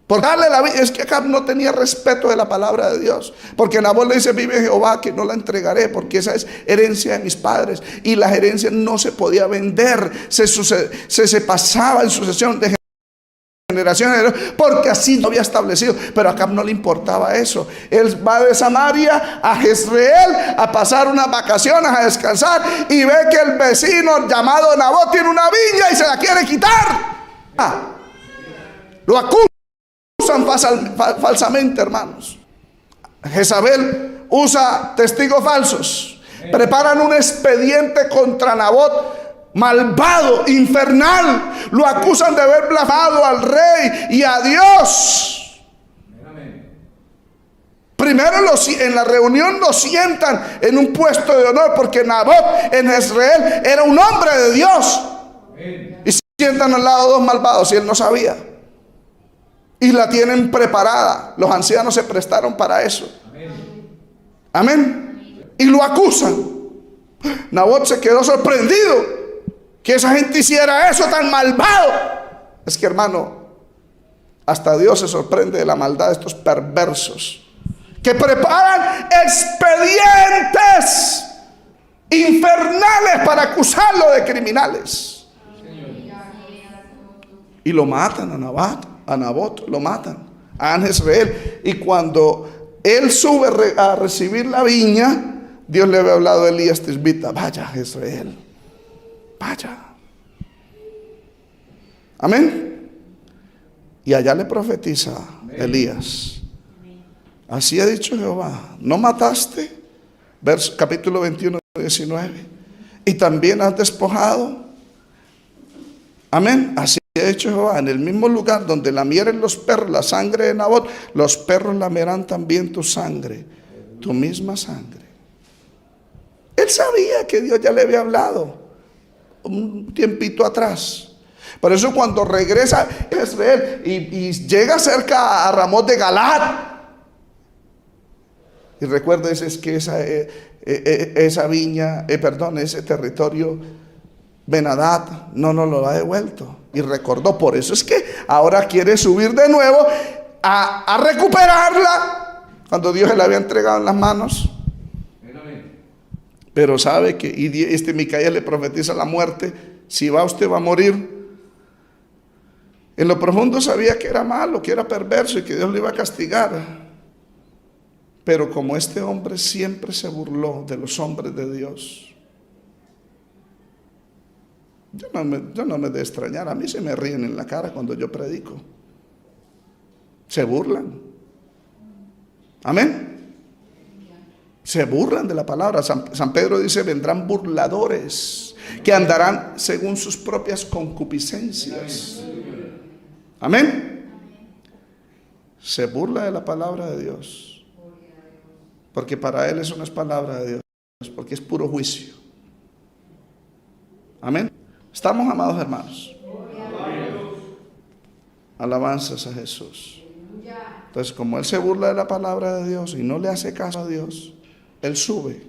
por darle la vida. Es que Acab no tenía respeto de la palabra de Dios, porque Nabot le dice: vive Jehová que no la entregaré, porque esa es herencia de mis padres, y la herencia no se podía vender, se pasaba en sucesión de generaciones, porque así lo había establecido. Pero a Acab no le importaba eso. Él va de Samaria a Jezreel a pasar unas vacaciones, a descansar, y ve que el vecino llamado Nabot tiene una viña y se la quiere quitar. Lo acusan falsamente, hermanos. Jezabel usa testigos falsos. Preparan un expediente contra Nabot, malvado, infernal. Lo acusan de haber blasfemado al rey y a Dios. Primero en la reunión lo sientan en un puesto de honor, porque Nabot en Jezreel era un hombre de Dios. Y sientan al lado 2 malvados, y él no sabía. Y la tienen preparada. Los ancianos se prestaron para eso. Amén. Y lo acusan. Nabot se quedó sorprendido que esa gente hiciera eso tan malvado. Es que, hermano, hasta Dios se sorprende de la maldad de estos perversos que preparan expedientes infernales para acusarlo de criminales. Y lo matan a Nabot, lo matan a Jezreel. Y cuando él sube a recibir la viña, Dios le había hablado a Elías Tisbita: vaya a Jezreel, vaya. Amén. Y allá le profetiza Elías: así ha dicho Jehová, no mataste, capítulo 21, 19, y también has despojado. Amén. Así ha dicho Jehová: en el mismo lugar donde lamieren los perros la sangre de Nabot, los perros lamerán también tu sangre, tu misma sangre. Él sabía que Dios ya le había hablado un tiempito atrás. Por eso cuando regresa a Israel y llega cerca a Ramot de Galaad, y recuerda, es que esa viña, ese territorio, Ben-Hadad no nos lo ha devuelto. Y recordó, por eso es que ahora quiere subir de nuevo a recuperarla, cuando Dios se la había entregado en las manos. Pero sabe que, y Micaías le profetiza la muerte: si va usted va a morir. En lo profundo sabía que era malo, que era perverso y que Dios lo iba a castigar. Pero como este hombre siempre se burló de los hombres de Dios, yo no me de extrañar. A mí se me ríen en la cara cuando yo predico. Se burlan. Amén. Se burlan de la palabra. San Pedro dice: vendrán burladores que andarán según sus propias concupiscencias. Amén. Se burla de la palabra de Dios, porque para él eso no es palabra de Dios, porque es puro juicio. Amén. ¿Estamos, amados hermanos? Alabanzas a Jesús. Entonces, como él se burla de la palabra de Dios y no le hace caso a Dios, él sube.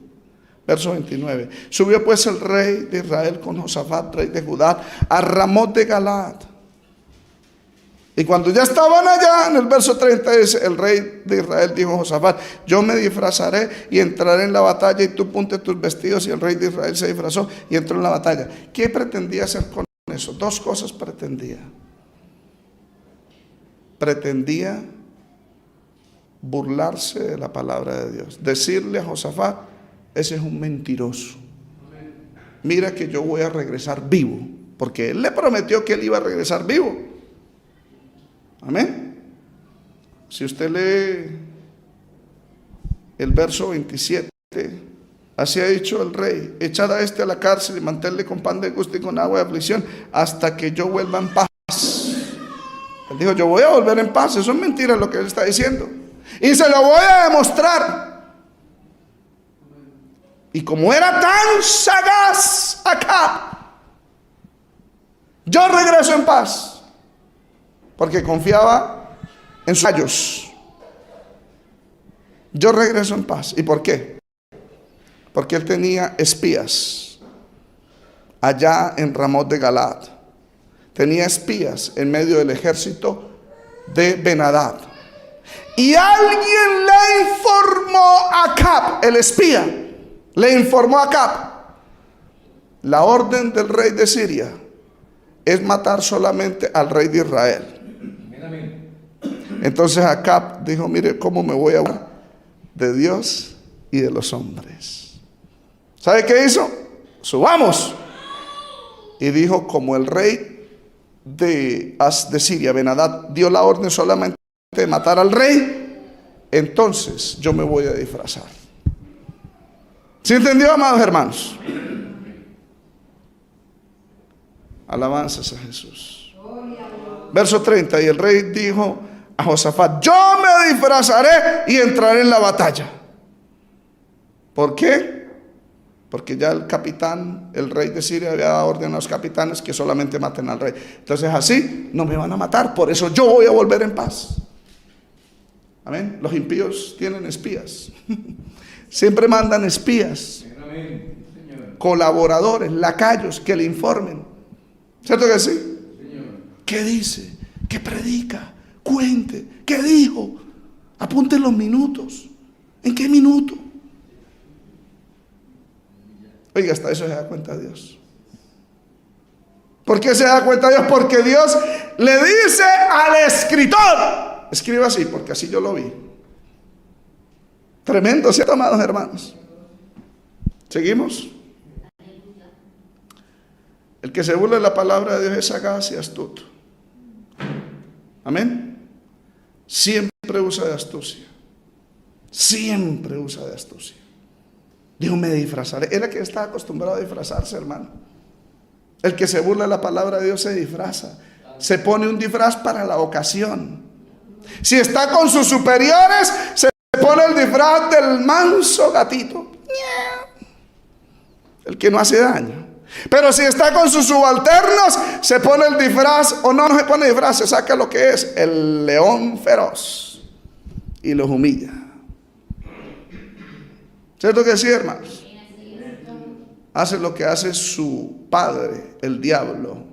Verso 29. Subió pues el rey de Israel con Josafat, rey de Judá, a Ramot de Galaad. Y cuando ya estaban allá, en el verso 30 dice: el rey de Israel dijo a Josafat: yo me disfrazaré y entraré en la batalla, y tú ponte tus vestidos. Y el rey de Israel se disfrazó y entró en la batalla. ¿Qué pretendía hacer con eso? Dos cosas pretendía. Pretendía burlarse de la palabra de Dios, decirle a Josafat: ese es un mentiroso, mira que yo voy a regresar vivo, porque él le prometió que él iba a regresar vivo. Amén. Si usted lee el verso 27, así ha dicho el rey: echad a este a la cárcel y manténle con pan de gusto y con agua de aflicción hasta que yo vuelva en paz. Él dijo: yo voy a volver en paz. Eso es mentira lo que él está diciendo, y se lo voy a demostrar. Y como era tan sagaz acá, yo regreso en paz, porque confiaba en sus gallos. Yo regreso en paz. ¿Y por qué? Porque él tenía espías allá en Ramot de Galaad. Tenía espías en medio del ejército de Ben-Hadad. Y alguien le informó a Acab, el espía, le informó a Acab: la orden del rey de Siria es matar solamente al rey de Israel. Entonces Acab dijo: mire, ¿cómo me voy a hablar de Dios y de los hombres? ¿Sabe qué hizo? Subamos. Y dijo: como el rey de Siria, Ben-Hadad, dio la orden solamente de matar al rey, entonces yo me voy a disfrazar. ¿Sí entendió, amados hermanos? Alabanzas a Jesús. Verso 30. Y el rey dijo a Josafat: yo me disfrazaré y entraré en la batalla. ¿Por qué? Porque ya el capitán, el rey de Siria, había dado orden a los capitanes que solamente maten al rey. Entonces así no me van a matar, por eso yo voy a volver en paz. Amén. Los impíos tienen espías. Siempre mandan espías, colaboradores, lacayos que le informen. ¿Cierto que sí? ¿Qué dice? ¿Qué predica? Cuente. ¿Qué dijo? Apunte los minutos. ¿En qué minuto? Oiga, hasta eso se da cuenta Dios. ¿Por qué se da cuenta Dios? Porque Dios le dice al escritor, escriba así, porque así yo lo vi. Tremendo, ¿cierto, amados hermanos? ¿Seguimos? El que se burla de la palabra de Dios es sagaz y astuto. Amén. Siempre usa de astucia. Siempre usa de astucia. Dijo, me disfrazaré. Era que estaba acostumbrado a disfrazarse, hermano. El que se burla de la palabra de Dios se disfraza. Se pone un disfraz para la ocasión. Si está con sus superiores, se pone el disfraz del manso gatito. El que no hace daño. Pero si está con sus subalternos, se pone el disfraz, o no se pone disfraz, se saca lo que es el león feroz y los humilla. ¿Cierto que sí, hermanos? Hace lo que hace su padre, el diablo,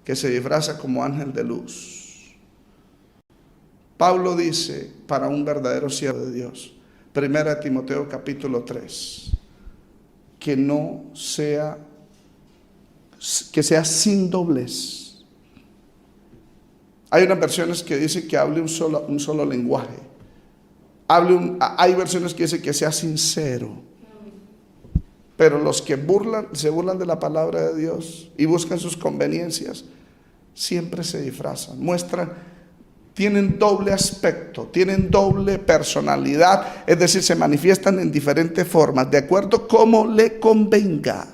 que se disfraza como ángel de luz. Pablo dice, para un verdadero siervo de Dios, 1 Timoteo capítulo 3, que sea sin doblez. Hay unas versiones que dicen que hable un solo lenguaje. Hay versiones que dicen que sea sincero. Pero los que se burlan de la palabra de Dios y buscan sus conveniencias, siempre se disfrazan, tienen doble aspecto, tienen doble personalidad, es decir, se manifiestan en diferentes formas, de acuerdo como le convenga.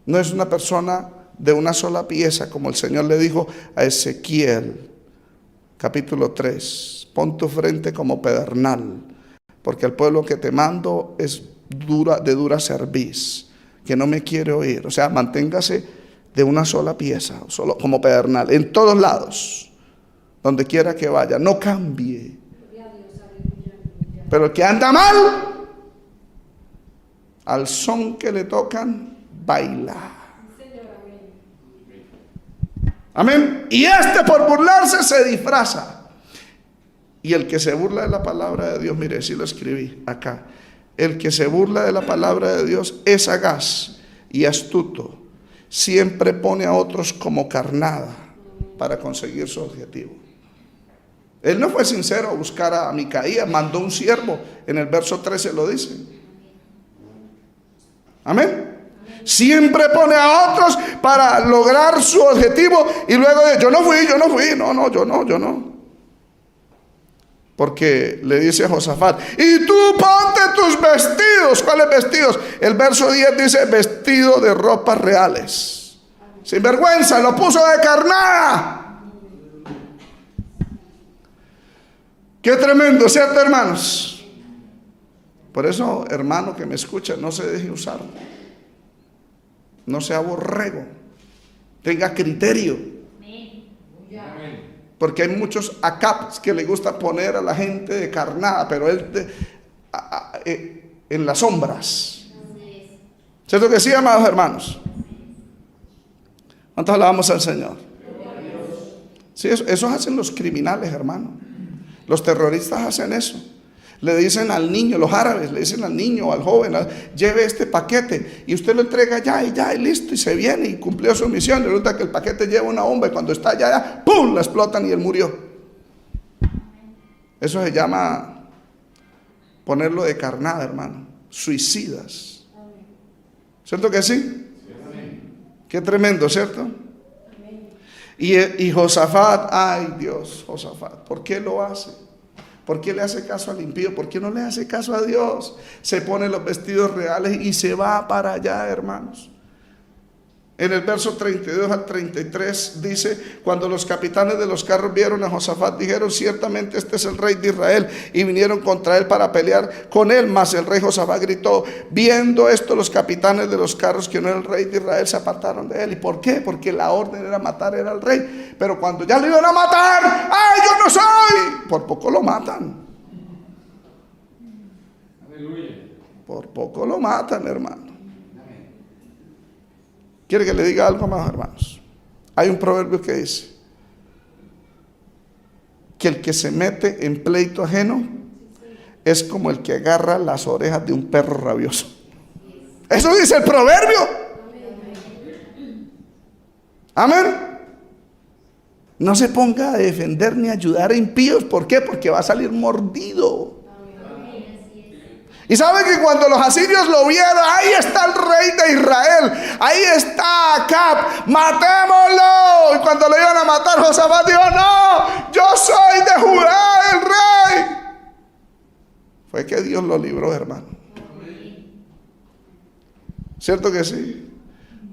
No es una persona de una sola pieza, como el Señor le dijo a Ezequiel, capítulo 3, pon tu frente como pedernal, porque el pueblo que te mando es de dura cerviz, que no me quiere oír. O sea, manténgase de una sola pieza, solo como pedernal, en todos lados, donde quiera que vaya, no cambie. Pero el que anda mal, al son que le tocan, baila. Amén. Y por burlarse se disfraza. Y el que se burla de la palabra de Dios, mire, si lo escribí acá. El que se burla de la palabra de Dios es sagaz y astuto. Siempre pone a otros como carnada para conseguir su objetivo. Él no fue sincero a buscar a Micaías, mandó un siervo. En el verso 13 lo dice. Amén. Siempre pone a otros para lograr su objetivo y luego de yo no fui, yo no. Porque le dice a Josafat, y tú ponte tus vestidos. ¿Cuáles vestidos? El verso 10 dice, vestido de ropas reales. Sin vergüenza, lo puso de carnada. Qué tremendo, ¿cierto, hermanos? Por eso, hermano que me escucha, no se deje usar. No sea borrego. Tenga criterio. Porque hay muchos acaps que le gusta poner a la gente de carnada, pero él en las sombras. ¿Cierto que sí, amados hermanos? ¿Cuántos alabamos al Señor? Sí, eso hacen los criminales, hermano. Los terroristas hacen eso. Le dicen al niño, los árabes le dicen al niño o al joven, lleve este paquete y usted lo entrega ya y listo, y se viene y cumplió su misión. Resulta que el paquete lleva una bomba y cuando está allá, ¡pum!, la explotan y él murió. Eso se llama ponerlo de carnada, hermano. Suicidas. ¿Cierto que sí? Qué tremendo, ¿cierto? Y Josafat, ay Dios, Josafat, ¿por qué lo hace? ¿Por qué le hace caso al impío? ¿Por qué no le hace caso a Dios? Se pone los vestidos reales y se va para allá, hermanos. En el verso 32 al 33 dice, cuando los capitanes de los carros vieron a Josafat, dijeron, ciertamente este es el rey de Israel, y vinieron contra él para pelear con él. Mas el rey Josafat gritó, viendo esto los capitanes de los carros que no era el rey de Israel, se apartaron de él. ¿Y por qué? Porque la orden era matar era al rey. Pero cuando ya lo iban a matar, ¡ay, yo no soy! Por poco lo matan. Aleluya. Por poco lo matan, hermano. ¿Quiere que le diga algo más, hermanos? Hay un proverbio que dice que el que se mete en pleito ajeno es como el que agarra las orejas de un perro rabioso. Eso dice el proverbio. Amén. No se ponga a defender ni a ayudar a impíos. ¿Por qué? Porque va a salir mordido. Y sabe que cuando los asirios lo vieron, ahí está el rey de Israel, ahí está Acab, matémoslo. Y cuando lo iban a matar, Josafat dijo: no, yo soy de Judá, el rey. Fue que Dios lo libró, hermano. ¿Cierto que sí?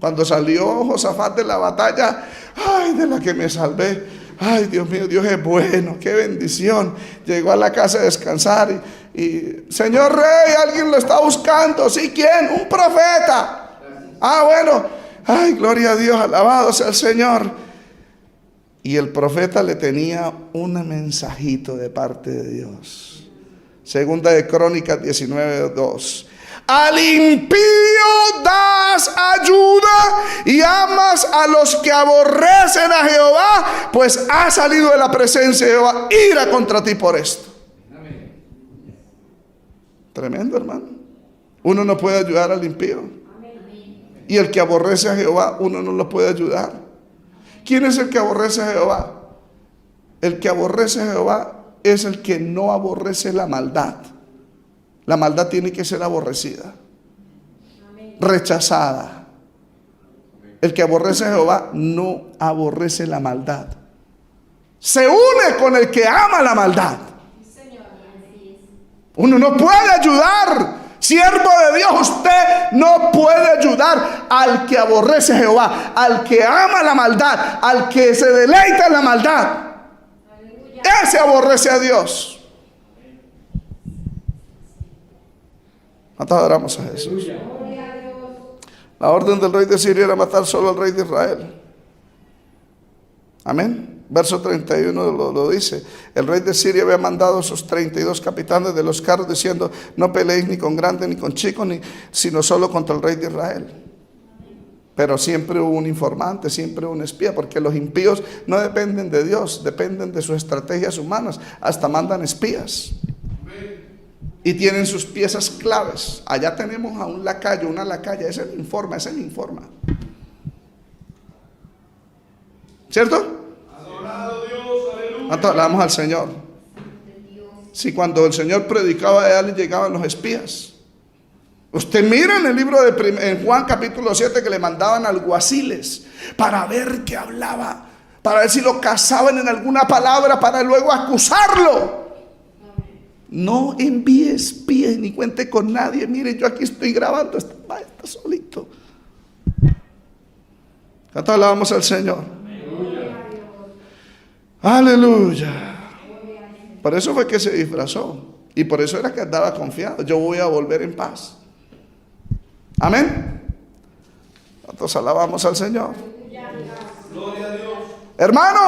Cuando salió Josafat de la batalla, ay, de la que me salvé, ay, Dios mío, Dios es bueno, qué bendición. Llegó a la casa a descansar y señor rey, alguien lo está buscando. ¿Sí? ¿Quién? Un profeta. Ah, bueno, ay, gloria a Dios, alabado sea el Señor. Y el profeta le tenía un mensajito de parte de Dios. Segunda de Crónicas 19:2. Al impío das ayuda y amas a los que aborrecen a Jehová, pues ha salido de la presencia de Jehová ira contra ti por esto. Amén. Tremendo, hermano. Uno no puede ayudar al impío. Amén. Y el que aborrece a Jehová, uno no lo puede ayudar. ¿Quién es el que aborrece a Jehová? El que aborrece a Jehová es el que no aborrece la maldad. La maldad tiene que ser aborrecida, rechazada. El que aborrece a Jehová no aborrece la maldad. Se une con el que ama la maldad. Uno no puede ayudar, siervo de Dios, usted no puede ayudar al que aborrece a Jehová, al que ama la maldad, al que se deleita en la maldad. Ese aborrece a Dios. ¿Cuántos adoramos a Jesús? La orden del rey de Siria era matar solo al rey de Israel. Amén. Verso 31 lo dice. El rey de Siria había mandado a sus 32 capitanes de los carros diciendo: no peleéis ni con grande ni con chico, sino solo contra el rey de Israel. Pero siempre hubo un informante, siempre hubo un espía, porque los impíos no dependen de Dios, dependen de sus estrategias humanas. Hasta mandan espías. Y tienen sus piezas claves. Allá tenemos a un lacayo, una lacaya, ese me informa. ¿Cierto? Adorado Dios, aleluya. ¿Cuánto alabamos al Señor? Si cuando el Señor predicaba, allá le llegaban los espías. Usted mira en el libro en Juan capítulo 7 que le mandaban alguaciles para ver qué hablaba, para ver si lo cazaban en alguna palabra, para luego acusarlo. No envíe espías ni cuente con nadie. Mire, yo aquí estoy grabando, está solito. ¿Cuánto alabamos al Señor? Aleluya. Por eso fue que se disfrazó. Y por eso era que andaba confiado. Yo voy a volver en paz. Amén. ¿Cuántos alabamos al Señor? Gloria a Dios. Hermano,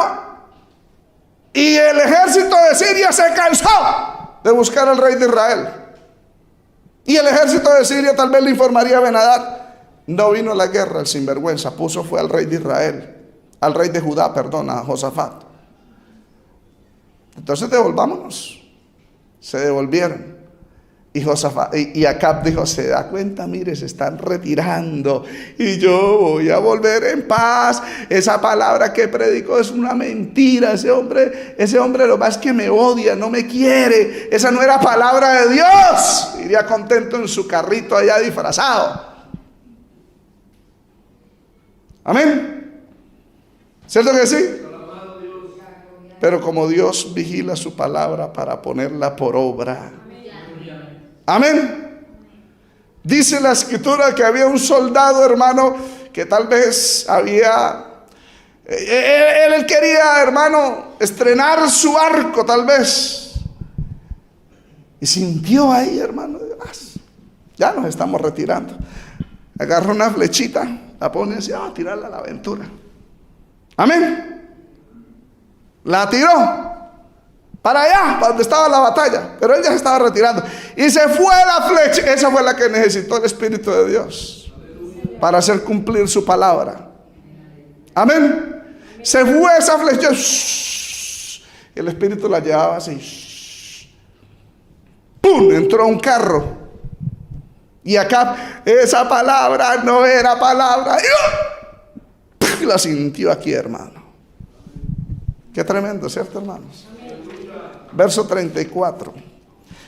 y el ejército de Siria se cansó de buscar al rey de Israel. Y el ejército de Siria tal vez le informaría a Ben-Hadad: no vino a la guerra el sinvergüenza, fue al rey de Israel, al rey de Judá, perdón, a Josafat. Entonces devolvámonos. Se devolvieron. Y Acab dijo: se da cuenta, mire, se están retirando y yo voy a volver en paz. Esa palabra que predicó es una mentira. Ese hombre lo más que me odia, no me quiere. Esa no era palabra de Dios. Iría contento en su carrito allá disfrazado. Amén. ¿Cierto que sí? Pero como Dios vigila su palabra para ponerla por obra. Amén. Dice la escritura que había un soldado, hermano, que tal vez él quería, hermano, estrenar su arco, tal vez. Y sintió ahí, hermano, ya nos estamos retirando. Agarró una flechita, la pone así, a tirarla a la aventura. Amén. La tiró para allá, para donde estaba la batalla, pero él ya se estaba retirando y se fue la flecha. Esa fue la que necesitó el Espíritu de Dios para hacer cumplir su palabra. Amén. Se fue esa flecha, y el Espíritu la llevaba así, ¡pum! ¡pum!, entró un carro. Y acá esa palabra no era palabra. Y la sintió aquí, hermano. Qué tremendo, ¿cierto, hermanos? Verso 34.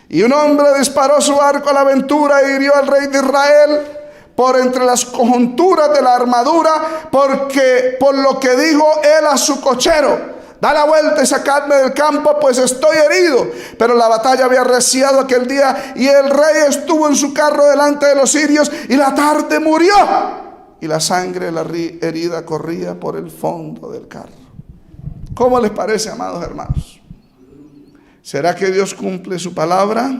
Y un hombre disparó su arco a la aventura e hirió al rey de Israel por entre las conjunturas de la armadura, porque por lo que dijo él a su cochero: da la vuelta y sacadme del campo, pues estoy herido. Pero la batalla había arreciado aquel día, y el rey estuvo en su carro delante de los sirios, y la tarde murió, y la sangre de la herida corría por el fondo del carro. ¿Cómo les parece, amados hermanos? ¿Será que Dios cumple su palabra?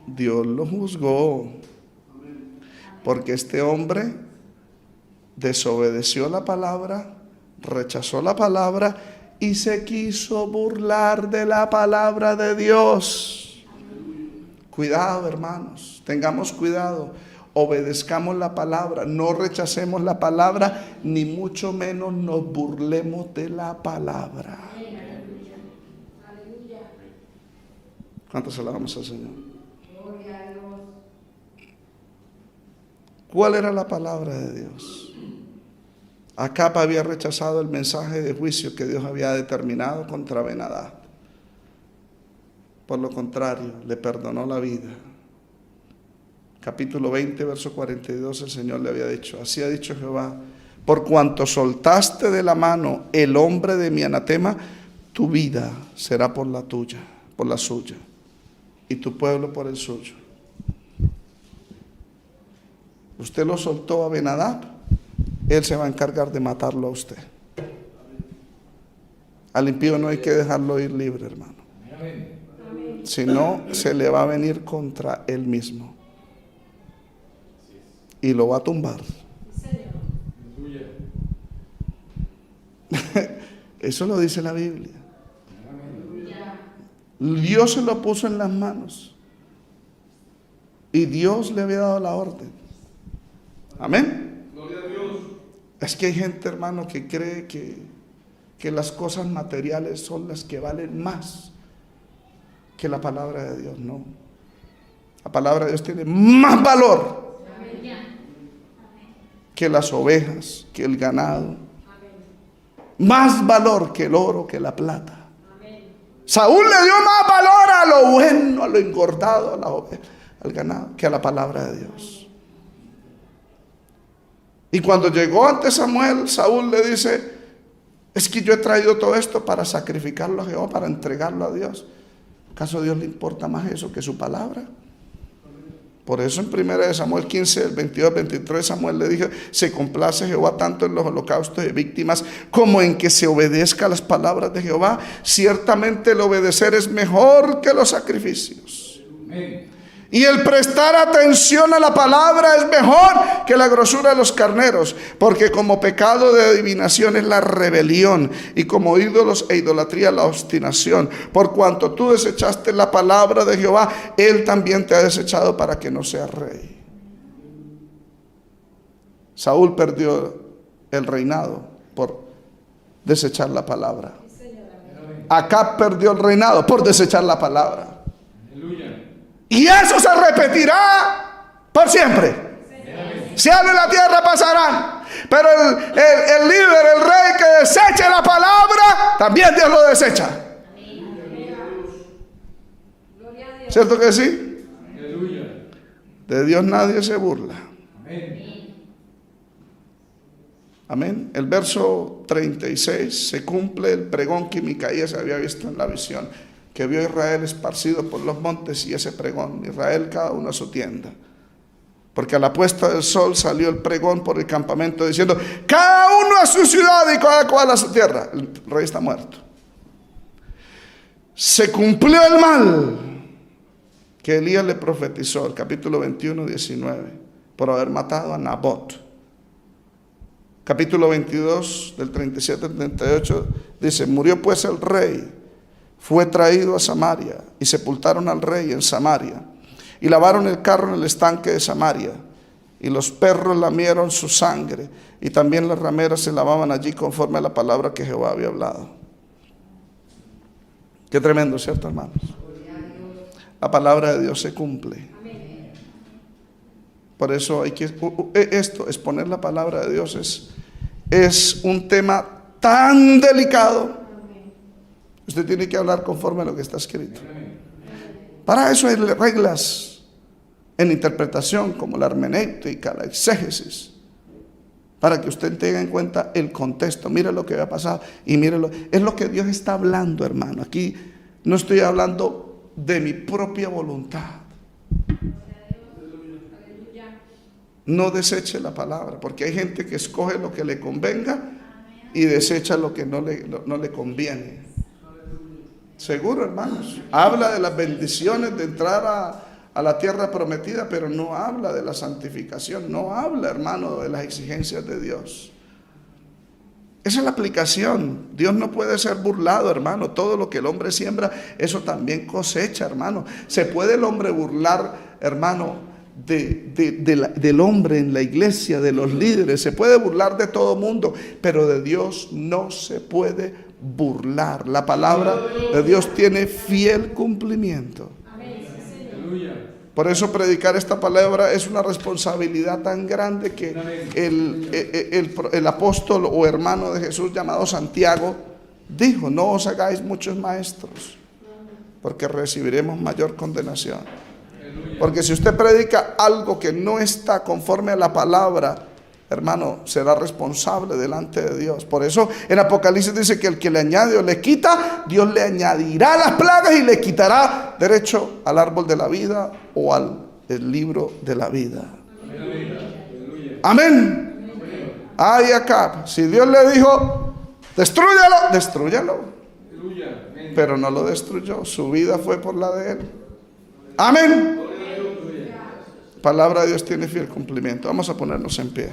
Dios lo juzgó, porque este hombre desobedeció la palabra, rechazó la palabra y se quiso burlar de la palabra de Dios. Cuidado, hermanos, tengamos cuidado, obedezcamos la palabra, no rechacemos la palabra, ni mucho menos nos burlemos de la palabra. ¿Cuánto se la damos al Señor? ¿Cuál era la palabra de Dios? Acab había rechazado el mensaje de juicio que Dios había determinado contra Ben-Hadad. Por lo contrario, le perdonó la vida. Capítulo 20, verso 42, el Señor le había dicho: así ha dicho Jehová, por cuanto soltaste de la mano el hombre de mi anatema, tu vida será por la tuya, por la suya, y tu pueblo por el suyo. Usted lo soltó a Ben-Hadad, él se va a encargar de matarlo a usted. Al impío no hay que dejarlo ir libre, hermano. Si no, se le va a venir contra él mismo y lo va a tumbar. Eso lo dice la Biblia. Dios se lo puso en las manos y Dios le había dado la orden. Amén. Gloria a Dios. Es que hay gente, hermano, que cree que las cosas materiales son las que valen más que la palabra de Dios. No, la palabra de Dios tiene más valor que las ovejas, que el ganado, más valor que el oro, que la plata. Saúl le dio más valor a lo bueno, a lo engordado, a la oveja, al ganado, que a la palabra de Dios. Y cuando llegó ante Samuel, Saúl le dice: es que yo he traído todo esto para sacrificarlo a Jehová, para entregarlo a Dios. ¿Acaso a Dios le importa más eso que su palabra? Por eso en 1 Samuel 15, el 22, 23, Samuel le dijo: se complace Jehová tanto en los holocaustos de víctimas como en que se obedezca a las palabras de Jehová. Ciertamente el obedecer es mejor que los sacrificios. Amén. Y el prestar atención a la palabra es mejor que la grosura de los carneros, porque como pecado de adivinación es la rebelión, y como ídolos e idolatría la obstinación. Por cuanto tú desechaste la palabra de Jehová, Él también te ha desechado para que no seas rey. Saúl perdió el reinado por desechar la palabra. Acab perdió el reinado por desechar la palabra. Y eso se repetirá por siempre. Cielo y la tierra pasarán, pero el líder, el rey que deseche la palabra, también Dios lo desecha. ¿Cierto que sí? De Dios nadie se burla. Amén. El verso 36 se cumple el pregón que Micaías había visto en la visión, que vio a Israel esparcido por los montes, y ese pregón: Israel cada uno a su tienda. Porque a la puesta del sol salió el pregón por el campamento diciendo: cada uno a su ciudad y cada cual a su tierra. El rey está muerto. Se cumplió el mal que Elías le profetizó, el capítulo 21, 19, por haber matado a Nabot. Capítulo 22, del 37 al 38, dice: murió pues el rey, fue traído a Samaria, y sepultaron al rey en Samaria, y lavaron el carro en el estanque de Samaria, y los perros lamieron su sangre, y también las rameras se lavaban allí conforme a la palabra que Jehová había hablado. Qué tremendo, ¿cierto, hermanos? la palabra de Dios se cumple. Por eso hay que, exponer la palabra de Dios es un tema tan delicado. Usted tiene que hablar conforme a lo que está escrito. Para eso hay reglas en interpretación, como la hermenéutica, la exégesis, para que usted tenga en cuenta el contexto. Mire lo que había pasado y mírelo. Es lo que Dios está hablando, hermano. Aquí no estoy hablando de mi propia voluntad. No deseche la palabra, porque hay gente que escoge lo que le convenga y desecha lo que no le conviene. Seguro, hermanos. Habla de las bendiciones de entrar a la tierra prometida, pero no habla de la santificación. No habla, hermano, de las exigencias de Dios. Esa es la aplicación. Dios no puede ser burlado, hermano. Todo lo que el hombre siembra, eso también cosecha, hermano. Se puede el hombre burlar, hermano, del hombre en la iglesia, de los líderes. Se puede burlar de todo mundo, pero de Dios no se puede burlar. La palabra de Dios tiene fiel cumplimiento. Por eso predicar esta palabra es una responsabilidad tan grande que el apóstol o hermano de Jesús llamado Santiago dijo: no os hagáis muchos maestros, porque recibiremos mayor condenación. Porque si usted predica algo que no está conforme a la palabra, hermano, será responsable delante de Dios. Por eso en Apocalipsis dice que el que le añade o le quita, Dios le añadirá las plagas y le quitará derecho al árbol de la vida o al libro de la vida. Amén. Ay, Acab, si Dios le dijo destrúyalo, destrúyalo, pero no lo destruyó. Su vida fue por la de él. Amén. Palabra de Dios tiene fiel cumplimiento. Vamos a ponernos en pie.